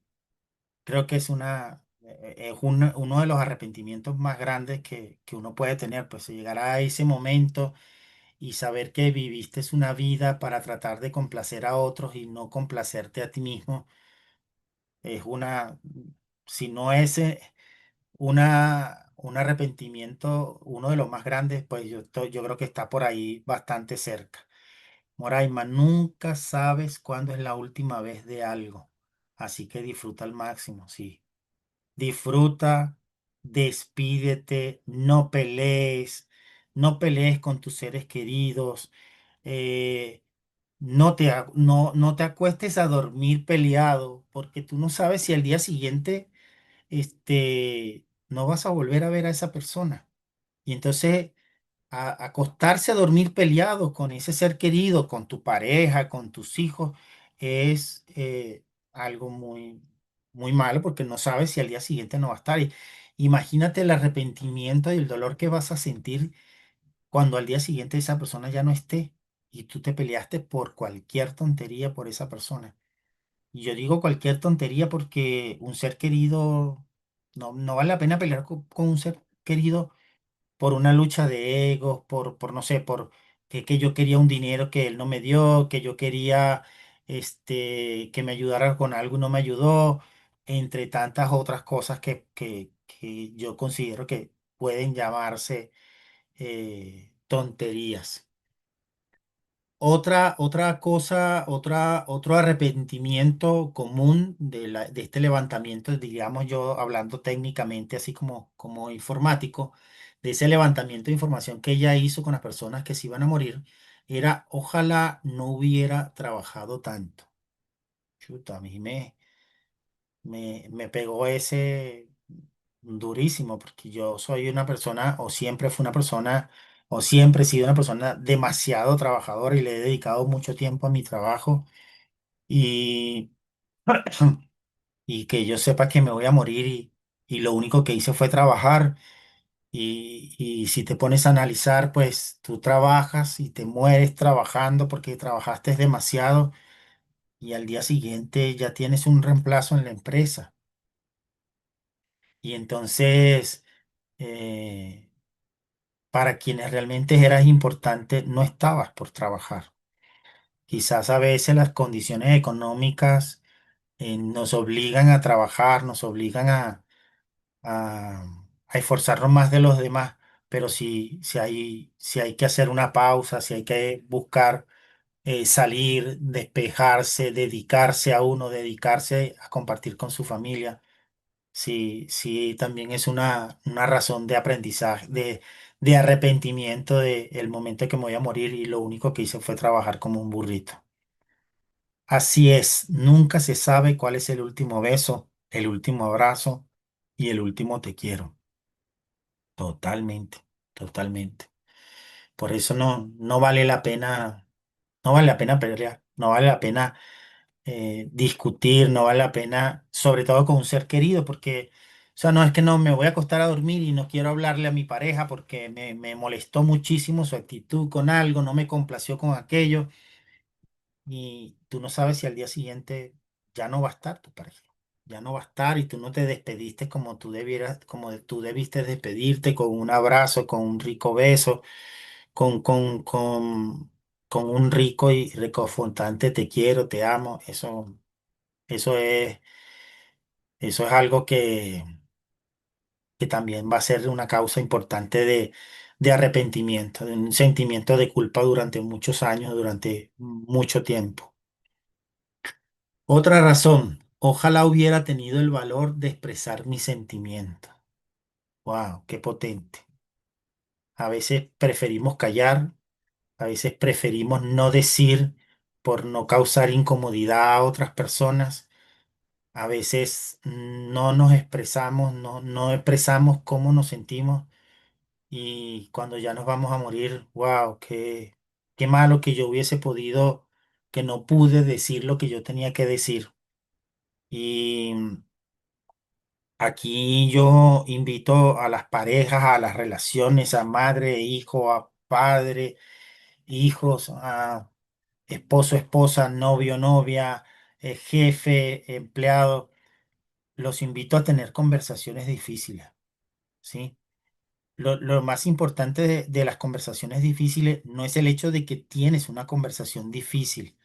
creo que es uno de los arrepentimientos más grandes que uno puede tener, pues llegar a ese momento y saber que viviste una vida para tratar de complacer a otros y no complacerte a ti mismo, es si no es un arrepentimiento, uno de los más grandes, pues yo creo que está por ahí bastante cerca. Moraima, nunca sabes cuándo es la última vez de algo, así que disfruta al máximo, sí. Disfruta, despídete, no pelees con tus seres queridos, eh, no te acuestes a dormir peleado, porque tú no sabes si al día siguiente no vas a volver a ver a esa persona. Y entonces acostarse a dormir peleado con ese ser querido, con tu pareja, con tus hijos, es algo muy malo porque no sabes si al día siguiente no va a estar. Imagínate el arrepentimiento y el dolor que vas a sentir cuando al día siguiente esa persona ya no esté y tú te peleaste por cualquier tontería por esa persona. Y yo digo cualquier tontería porque un ser querido, no vale la pena pelear con un ser querido por una lucha de egos, por no sé, que yo quería un dinero que él no me dio, que yo quería que me ayudara con algo y no me ayudó, entre tantas otras cosas que yo considero que pueden llamarse tonterías. Otra cosa, otro arrepentimiento común de este levantamiento, digamos yo hablando técnicamente, así como informático, de ese levantamiento de información que ella hizo con las personas que se iban a morir, era ojalá no hubiera trabajado tanto. Chuta, a mí me pegó ese durísimo, porque yo soy una persona, o siempre fui una persona, o siempre he sido una persona demasiado trabajadora y le he dedicado mucho tiempo a mi trabajo y, y que yo sepa que me voy a morir y lo único que hice fue trabajar y si te pones a analizar, pues tú trabajas y te mueres trabajando porque trabajaste demasiado y al día siguiente ya tienes un reemplazo en la empresa. Y entonces, eh, para quienes realmente eras importante, no estabas por trabajar. Quizás a veces las condiciones económicas nos obligan a trabajar, nos obligan a, a esforzarnos más de los demás, pero si hay que hacer una pausa, si hay que buscar salir, despejarse, dedicarse a uno, dedicarse a compartir con su familia. Sí, sí, también es una razón de aprendizaje, de arrepentimiento de el momento que me voy a morir y lo único que hice fue trabajar como un burrito. Así es, nunca se sabe cuál es el último beso, el último abrazo y el último te quiero. Totalmente, totalmente. Por eso no vale la pena, no vale la pena pelear, no vale la pena discutir, no vale la pena, sobre todo con un ser querido, porque, o sea, no es que no me voy a acostar a dormir y no quiero hablarle a mi pareja porque me molestó muchísimo su actitud con algo, no me complació con aquello, y tú no sabes si al día siguiente ya no va a estar tu pareja. Ya no va a estar y tú no te despediste como tú debieras, como tú debiste despedirte con un abrazo, con un rico beso, con, con, con, con un rico y reconfortante te quiero, te amo. Eso es, eso es algo que también va a ser una causa importante de arrepentimiento, de un sentimiento de culpa durante muchos años, durante mucho tiempo. Otra razón, ojalá hubiera tenido el valor de expresar mis sentimientos. Wow, qué potente. A veces preferimos callar, a veces preferimos no decir por no causar incomodidad a otras personas. A veces no nos expresamos, no expresamos cómo nos sentimos y cuando ya nos vamos a morir, wow, qué malo que yo hubiese podido, que no pude decir lo que yo tenía que decir. Y aquí yo invito a las parejas, a las relaciones, a madre, e hijo, a padre, hijos, a esposo, esposa, novio, novia, jefe, empleado. Los invito a tener conversaciones difíciles, ¿sí? Lo más importante de las conversaciones difíciles no es el hecho de que tienes una conversación difícil,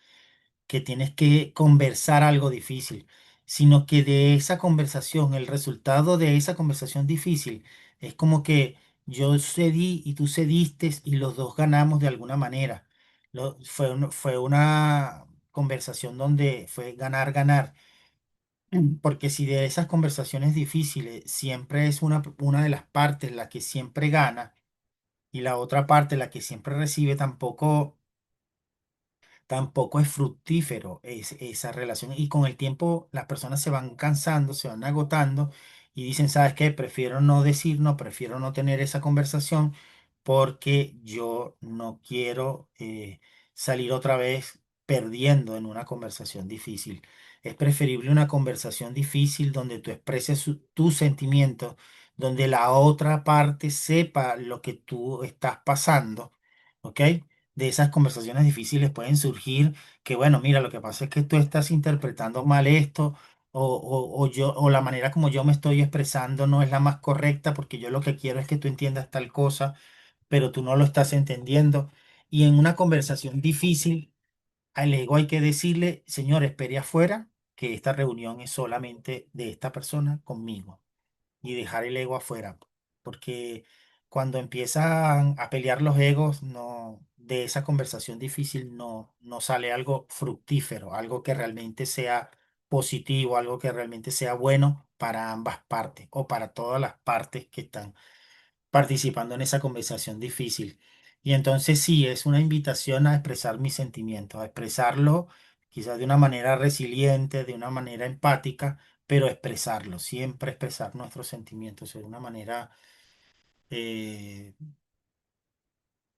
que tienes que conversar algo difícil, sino que de esa conversación, el resultado de esa conversación difícil es como que yo cedí y tú cediste y los dos ganamos de alguna manera. Fue una conversación donde fue ganar, ganar. Porque si de esas conversaciones difíciles siempre es una de las partes la que siempre gana y la otra parte la que siempre recibe, tampoco es fructífero esa relación. Y con el tiempo las personas se van cansando, se van agotando y dicen, ¿sabes qué? Prefiero no decir, no, prefiero no tener esa conversación porque yo no quiero salir otra vez perdiendo en una conversación difícil. Es preferible una conversación difícil donde tú expreses tus sentimientos, donde la otra parte sepa lo que tú estás pasando, ¿ok? De esas conversaciones difíciles pueden surgir que, bueno, mira, lo que pasa es que tú estás interpretando mal esto, o la manera como yo me estoy expresando no es la más correcta, porque yo lo que quiero es que tú entiendas tal cosa, pero tú no lo estás entendiendo. Y en una conversación difícil, Al ego hay que decirle, señor, espere afuera, que esta reunión es solamente de esta persona conmigo y dejar el ego afuera, porque cuando empiezan a pelear los egos, no, de esa conversación difícil no sale algo fructífero, algo que realmente sea positivo, algo que realmente sea bueno para ambas partes o para todas las partes que están participando en esa conversación difícil. Y entonces sí, es una invitación a expresar mis sentimientos, a expresarlo quizás de una manera resiliente, de una manera empática, pero expresarlo, siempre expresar nuestros sentimientos de una manera eh,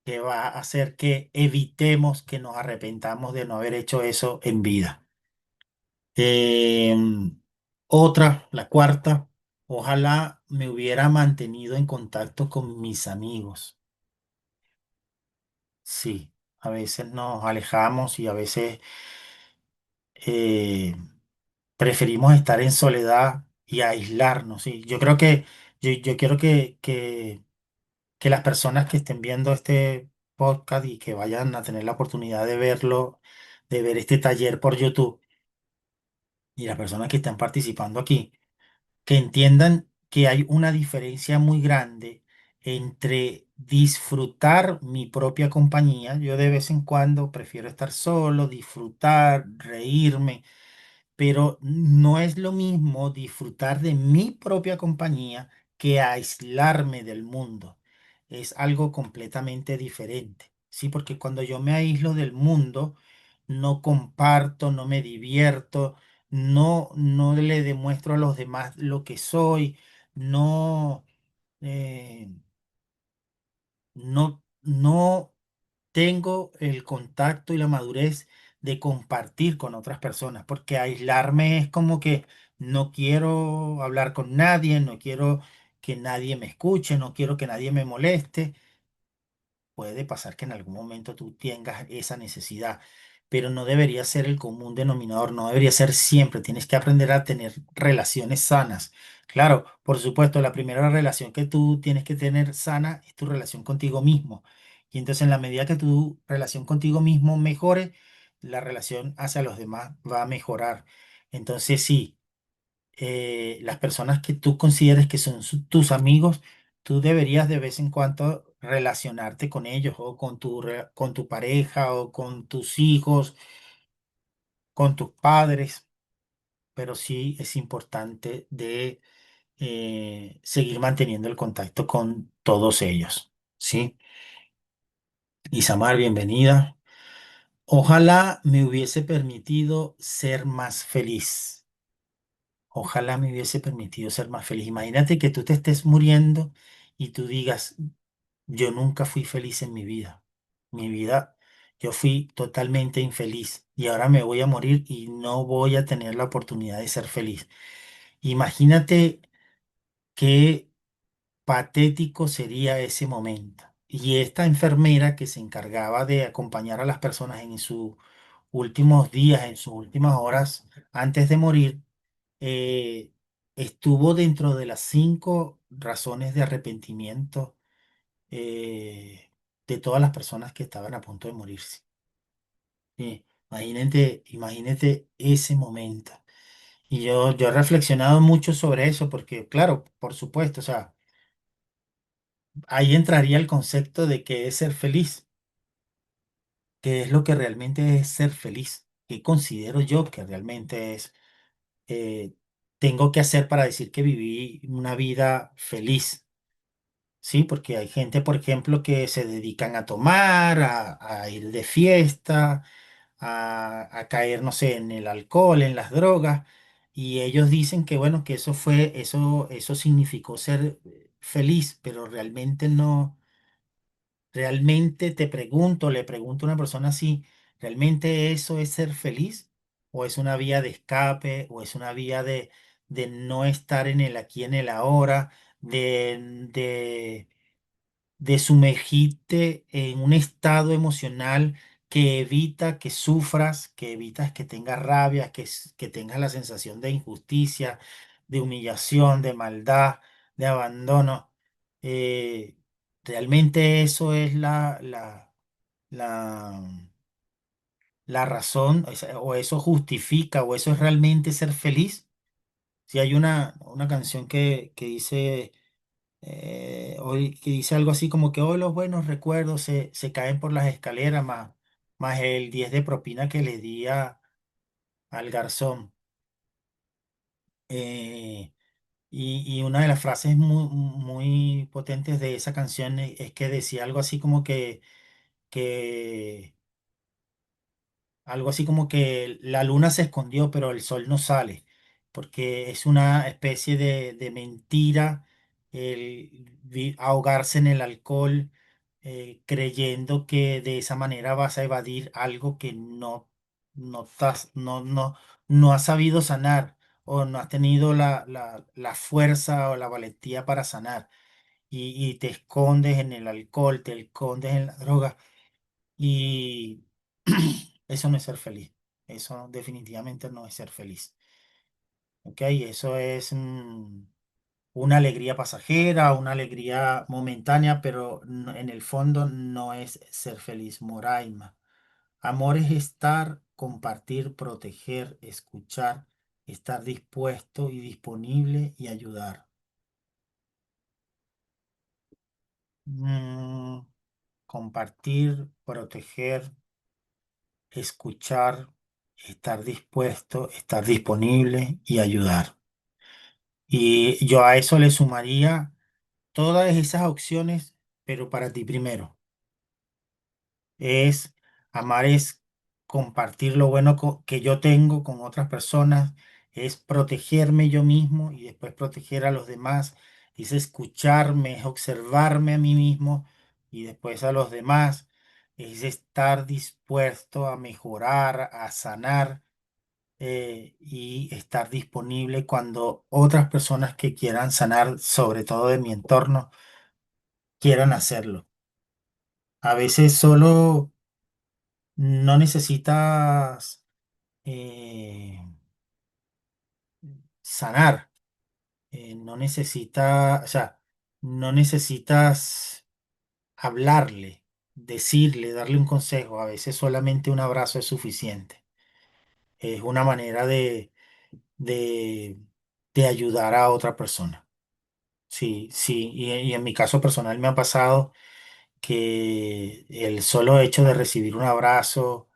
que va a hacer que evitemos que nos arrepentamos de no haber hecho eso en vida. Otra, la cuarta, ojalá me hubiera mantenido en contacto con mis amigos. Sí, a veces nos alejamos y a veces eh, preferimos estar en soledad y aislarnos. Sí, yo creo que yo quiero que las personas que estén viendo este podcast y que vayan a tener la oportunidad de verlo, de ver este taller por YouTube y las personas que están participando aquí, que entiendan que hay una diferencia muy grande entre disfrutar mi propia compañía. Yo de vez en cuando prefiero estar solo, disfrutar, reírme, pero no es lo mismo disfrutar de mi propia compañía que aislarme del mundo. Es algo completamente diferente, ¿sí? Porque cuando yo me aíslo del mundo, no comparto, no me divierto, no le demuestro a los demás lo que soy, no, eh, no tengo el contacto y la madurez de compartir con otras personas, porque aislarme es como que no quiero hablar con nadie, no quiero que nadie me escuche, no quiero que nadie me moleste. Puede pasar que en algún momento tú tengas esa necesidad, pero no debería ser el común denominador, no debería ser siempre. Tienes que aprender a tener relaciones sanas. Claro, por supuesto, la primera relación que tú tienes que tener sana es tu relación contigo mismo. Y entonces en la medida que tu relación contigo mismo mejore, la relación hacia los demás va a mejorar. Entonces sí, las personas que tú consideres que son tus amigos, tú deberías de vez en cuando relacionarte con ellos o con con tu pareja o con tus hijos, con tus padres, pero sí es importante de seguir manteniendo el contacto con todos ellos, ¿sí? Isamar, bienvenida. Ojalá me hubiese permitido ser más feliz. Ojalá me hubiese permitido ser más feliz. Imagínate que tú te estés muriendo y tú digas, yo nunca fui feliz en mi vida. Mi vida, yo fui totalmente infeliz y ahora me voy a morir y no voy a tener la oportunidad de ser feliz. Imagínate qué patético sería ese momento. Y esta enfermera que se encargaba de acompañar a las personas en sus últimos días, en sus últimas horas antes de morir, eh, estuvo dentro de las 5 razones de arrepentimiento de todas las personas que estaban a punto de morirse. Sí, imagínate ese momento. Y yo he reflexionado mucho sobre eso porque, claro, por supuesto, o sea, ahí entraría el concepto de qué es ser feliz, qué es lo que realmente es ser feliz, qué considero yo que realmente es, eh, tengo que hacer para decir que viví una vida feliz. Sí, porque hay gente, por ejemplo, que se dedican a tomar, a ir de fiesta, a caer, no sé, en el alcohol, en las drogas, y ellos dicen que, bueno, que eso significó ser feliz, pero realmente no. Realmente te pregunto, le pregunto a una persona así, ¿realmente eso es ser feliz? ¿O es una vía de escape? ¿O es una vía de no estar en el aquí, en el ahora? De de sumergirte en un estado emocional que evita que sufras, que evitas que tengas rabia, que tengas la sensación de injusticia, de humillación, de maldad, de abandono. Eh, Realmente eso es la, la razón, o eso justifica, o eso es realmente ser feliz. Si hay una canción que dice, hoy, que dice algo así como que hoy los buenos recuerdos se caen por las escaleras, más el 10 de propina que le di al garzón. Eh, y una de las frases muy potentes de esa canción es que decía algo así como que algo así como que la luna se escondió, pero el sol no sale, porque es una especie de mentira el ahogarse en el alcohol, creyendo que de esa manera vas a evadir algo que no has sabido sanar o no has tenido la fuerza o la valentía para sanar. Y te escondes en el alcohol, te escondes en la droga y eso no es ser feliz. Eso definitivamente no es ser feliz. ¿Ok? Eso es una alegría pasajera, una alegría momentánea, pero en el fondo no es ser feliz. Moraima. Amor es estar, compartir, proteger, escuchar, estar dispuesto y disponible y ayudar. Mm, compartir, proteger, escuchar, estar dispuesto, estar disponible y ayudar. Y yo a eso le sumaría todas esas opciones, pero para ti primero. Es amar, es compartir lo bueno que yo tengo con otras personas, es protegerme yo mismo y después proteger a los demás, es escucharme, es observarme a mí mismo y después a los demás, es estar dispuesto a mejorar, a sanar, y estar disponible cuando otras personas que quieran sanar, sobre todo de mi entorno, quieran hacerlo. A veces solo no necesitas eh, sanar, no necesitas, o sea, no necesitas hablarle, decirle, darle un consejo. A veces solamente un abrazo es suficiente. Es una manera de, de ayudar a otra persona. Sí, sí, y en mi caso personal me ha pasado que el solo hecho de recibir un abrazo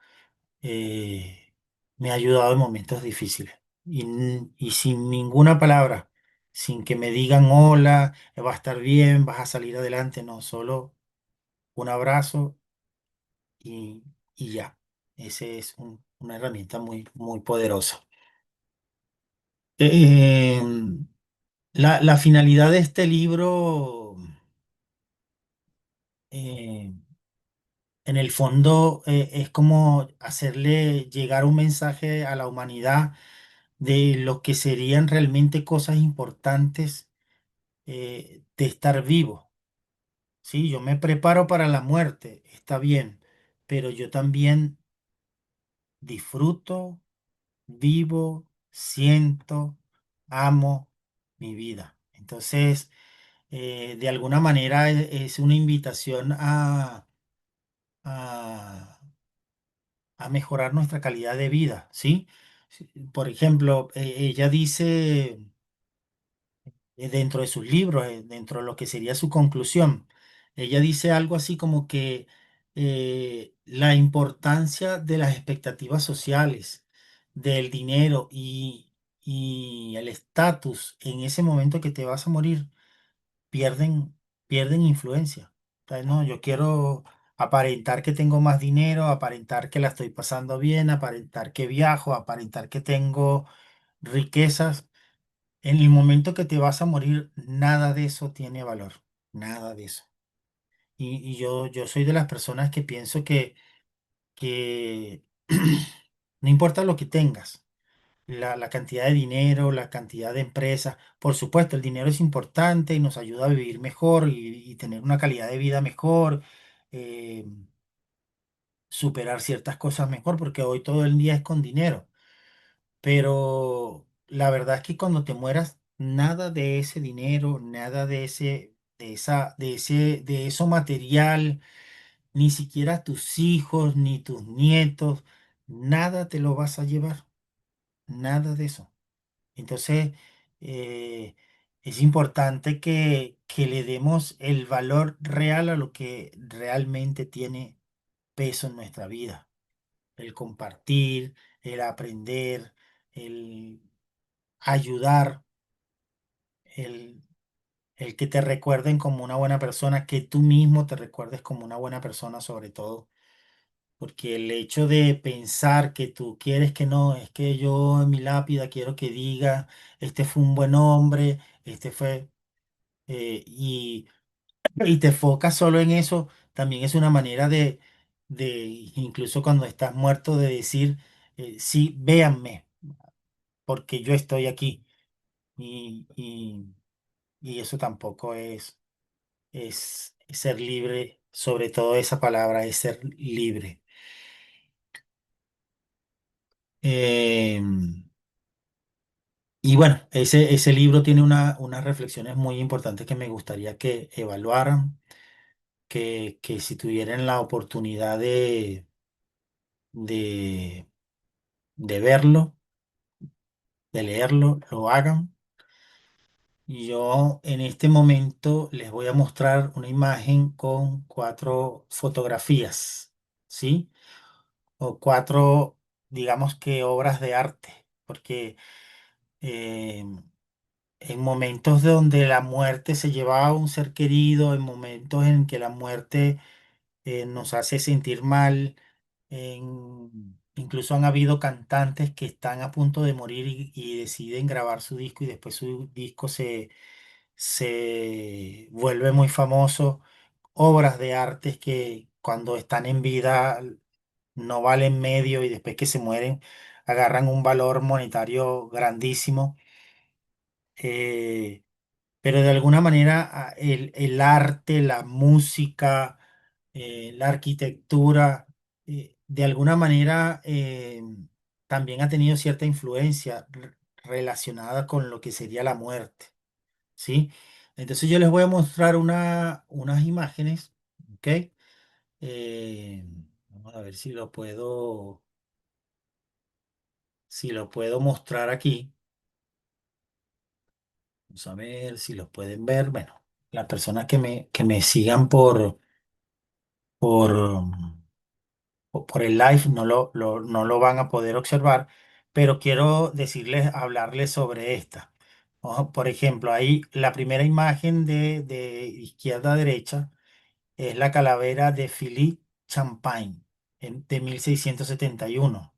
me ha ayudado en momentos difíciles. Y sin ninguna palabra, sin que me digan hola, va a estar bien, vas a salir adelante, no, solo un abrazo y, y ya. Ese es una herramienta muy poderosa. Eh, la finalidad de este libro, eh, en el fondo, es como hacerle llegar un mensaje a la humanidad de lo que serían realmente cosas importantes, de estar vivo. Sí, yo me preparo para la muerte, está bien, pero yo también disfruto, vivo, siento, amo mi vida. Entonces, de alguna manera es una invitación a a mejorar nuestra calidad de vida, ¿sí? Sí, por ejemplo, ella dice, dentro de sus libros, dentro de lo que sería su conclusión, ella dice algo así como que la importancia de las expectativas sociales, del dinero y el estatus en ese momento que te vas a morir pierden, pierden influencia. Entonces, no, yo quiero aparentar que tengo más dinero, aparentar que la estoy pasando bien, aparentar que viajo, aparentar que tengo riquezas. En el momento que te vas a morir, nada de eso tiene valor, nada de eso. Y yo soy de las personas que pienso que no importa lo que tengas, la cantidad de dinero, la cantidad de empresas. Por supuesto, el dinero es importante y nos ayuda a vivir mejor y tener una calidad de vida mejor, eh, superar ciertas cosas mejor, porque hoy todo el día es con dinero. Pero la verdad es que cuando te mueras, nada de ese dinero, nada de eso material, ni siquiera tus hijos, ni tus nietos. nada te lo vas a llevar, nada de eso. Entonces, eh, es importante que le demos el valor real a lo que realmente tiene peso en nuestra vida. El compartir, el aprender, el ayudar, el, el que te recuerden como una buena persona, que tú mismo te recuerdes como una buena persona sobre todo. Porque el hecho de pensar que tú quieres que no, es que yo en mi lápida quiero que diga, este fue un buen hombre, este fue, y te enfocas solo en eso, también es una manera incluso cuando estás muerto, de decir, sí, véanme, porque yo estoy aquí. Y, y, y eso tampoco es ser libre, sobre todo esa palabra es ser libre. Em, Y bueno, ese libro tiene unas reflexiones muy importantes que me gustaría que evaluaran, que si tuvieran la oportunidad de, de verlo, de leerlo, lo hagan. Y yo en este momento les voy a mostrar una imagen con cuatro fotografías, ¿sí? O cuatro, digamos que obras de arte, porque eh, en momentos donde la muerte se lleva a un ser querido, en momentos en que la muerte nos hace sentir mal, incluso han habido cantantes que están a punto de morir y deciden grabar su disco y después su disco se vuelve muy famoso. Obras de artes que cuando están en vida no valen medio y después que se mueren agarran un valor monetario grandísimo. Eh, pero de alguna manera el arte, la música, la arquitectura, de alguna manera también ha tenido cierta influencia relacionada con lo que sería la muerte, ¿sí? Entonces yo les voy a mostrar unas imágenes, ¿ok? Vamos a ver si lo puedo mostrar aquí. Vamos a ver si los pueden ver. Bueno, las personas que me sigan por, por el live no lo van a poder observar, pero quiero decirles, hablarles sobre esta. Ojo, por ejemplo, ahí la primera imagen de izquierda a derecha es la calavera de Philippe Champagne de 1671,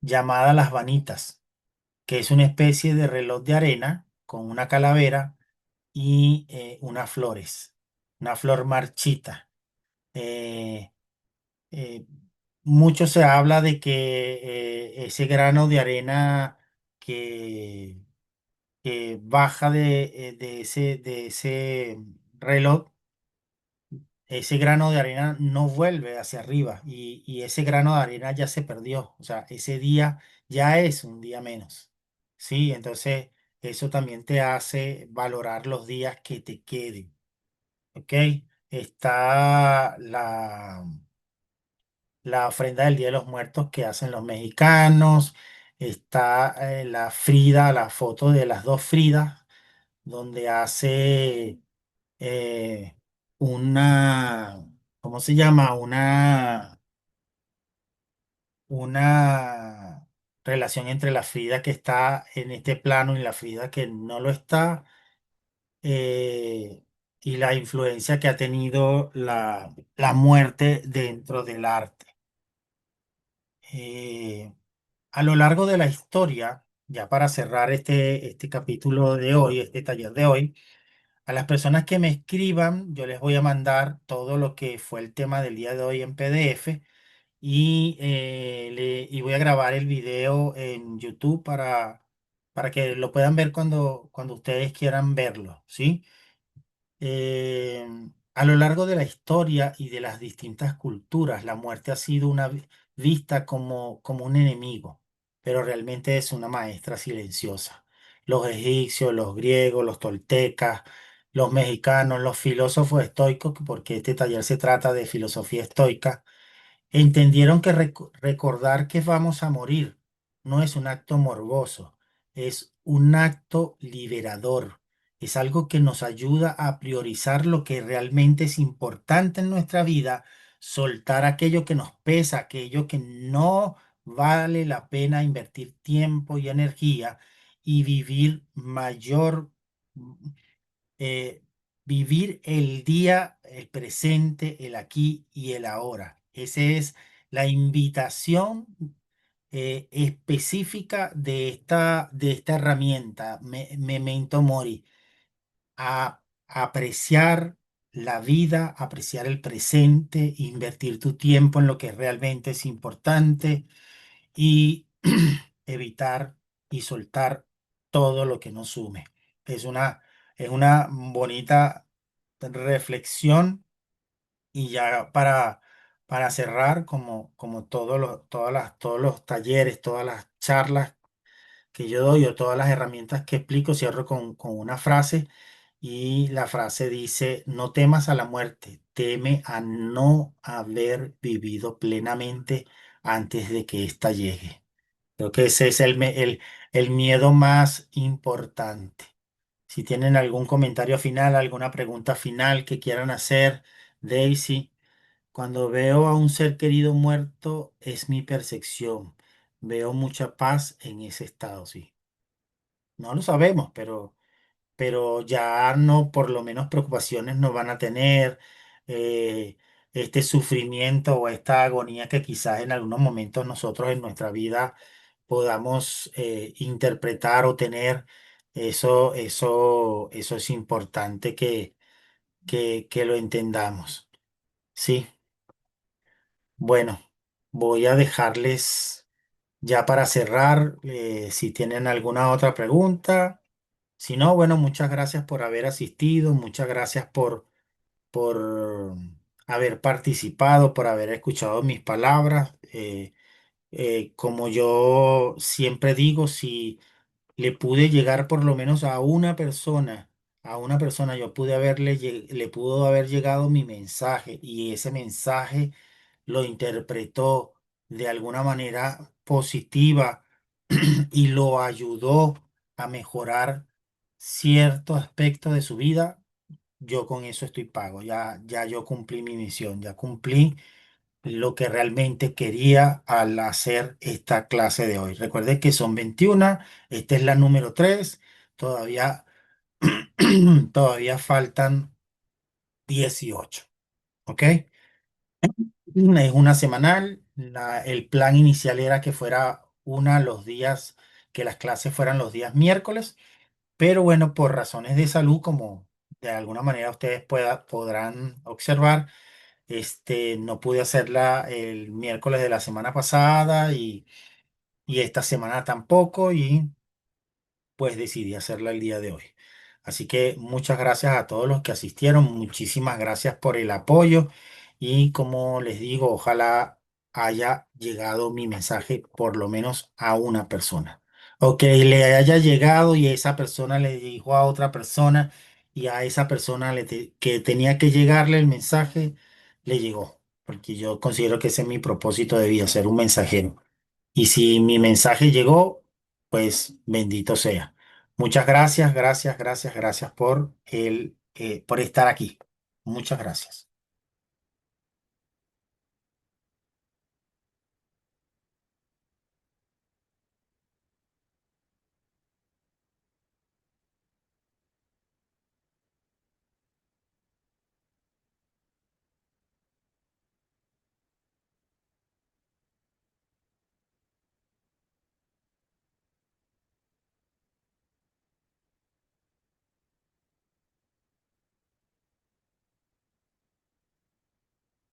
llamada Las Vanitas, que es una especie de reloj de arena con una calavera y unas flores, una flor marchita. Eh, eh, Mucho se habla de que ese grano de arena que, que baja de ese reloj, ese grano de arena no vuelve hacia arriba y ese grano de arena ya se perdió. O sea, ese día ya es un día menos. Sí, entonces eso también te hace valorar los días que te queden. ¿Ok? Está la ofrenda del Día de los Muertos que hacen los mexicanos. Está la Frida, la foto de las dos Fridas, donde hace eh, una, ¿cómo se llama? Una relación entre la Frida que está en este plano y la Frida que no lo está, eh, y la influencia que ha tenido la muerte dentro del arte. Eh, a lo largo de la historia, ya para cerrar este capítulo de hoy, este taller de hoy, a las personas que me escriban, yo les voy a mandar todo lo que fue el tema del día de hoy en PDF y voy a grabar el video en YouTube para que lo puedan ver cuando ustedes quieran verlo, ¿sí? Eh, a lo largo de la historia y de las distintas culturas, la muerte ha sido vista como un enemigo, pero realmente es una maestra silenciosa. Los egipcios, los griegos, los toltecas, los mexicanos, los filósofos estoicos, porque este taller se trata de filosofía estoica, Entendieron que recordar que vamos a morir no es un acto morboso, es un acto liberador. Es algo que nos ayuda a priorizar lo que realmente es importante en nuestra vida, soltar aquello que nos pesa, aquello que no vale la pena invertir tiempo y energía y vivir eh, vivir el día, el presente, el aquí y el ahora. Esa es la invitación específica de esta herramienta, Memento Mori, a apreciar la vida, apreciar el presente, invertir tu tiempo en lo que realmente es importante y evitar y soltar todo lo que nos sume. Es es una bonita reflexión y ya para cerrar, como todos los talleres, todas las charlas que yo doy o todas las herramientas que explico, cierro con una frase y la frase dice, no temas a la muerte, teme a no haber vivido plenamente antes de que ésta llegue. Creo que ese es el miedo más importante. Si tienen algún comentario final, alguna pregunta final que quieran hacer, Daisy, cuando veo a un ser querido muerto es mi percepción. Veo mucha paz en ese estado, sí. No lo sabemos, pero ya no, por lo menos preocupaciones no van a tener, eh, este sufrimiento o esta agonía que quizás en algunos momentos nosotros en nuestra vida podamos interpretar o tener. Eso es importante que lo entendamos. Sí, bueno, voy a dejarles ya para cerrar, si tienen alguna otra pregunta. Si no, bueno, muchas gracias por haber asistido, muchas gracias por haber participado, por haber escuchado mis palabras. Como yo siempre digo, si le pude llegar por lo menos a una persona, yo pude le pudo haber llegado mi mensaje y ese mensaje lo interpretó de alguna manera positiva y lo ayudó a mejorar cierto aspecto de su vida, yo con eso estoy pago. Ya yo cumplí mi misión, ya cumplí lo que realmente quería al hacer esta clase de hoy. Recuerden que son 21, esta es la número 3, todavía, todavía faltan 18, ¿ok? Es una semanal, el plan inicial era que fuera una los días, que las clases fueran los días miércoles, pero bueno, por razones de salud, como de alguna manera ustedes podrán observar, no pude hacerla el miércoles de la semana pasada y esta semana tampoco y pues decidí hacerla el día de hoy. Así que muchas gracias a todos los que asistieron, muchísimas gracias por el apoyo y como les digo, ojalá haya llegado mi mensaje por lo menos a una persona. O que le haya llegado y esa persona le dijo a otra persona y a esa persona que tenía que llegarle el mensaje, le llegó. Porque yo considero que ese es mi propósito de vida, ser un mensajero. Y si mi mensaje llegó, pues bendito sea. Muchas gracias, gracias, gracias, gracias por por estar aquí. Muchas gracias.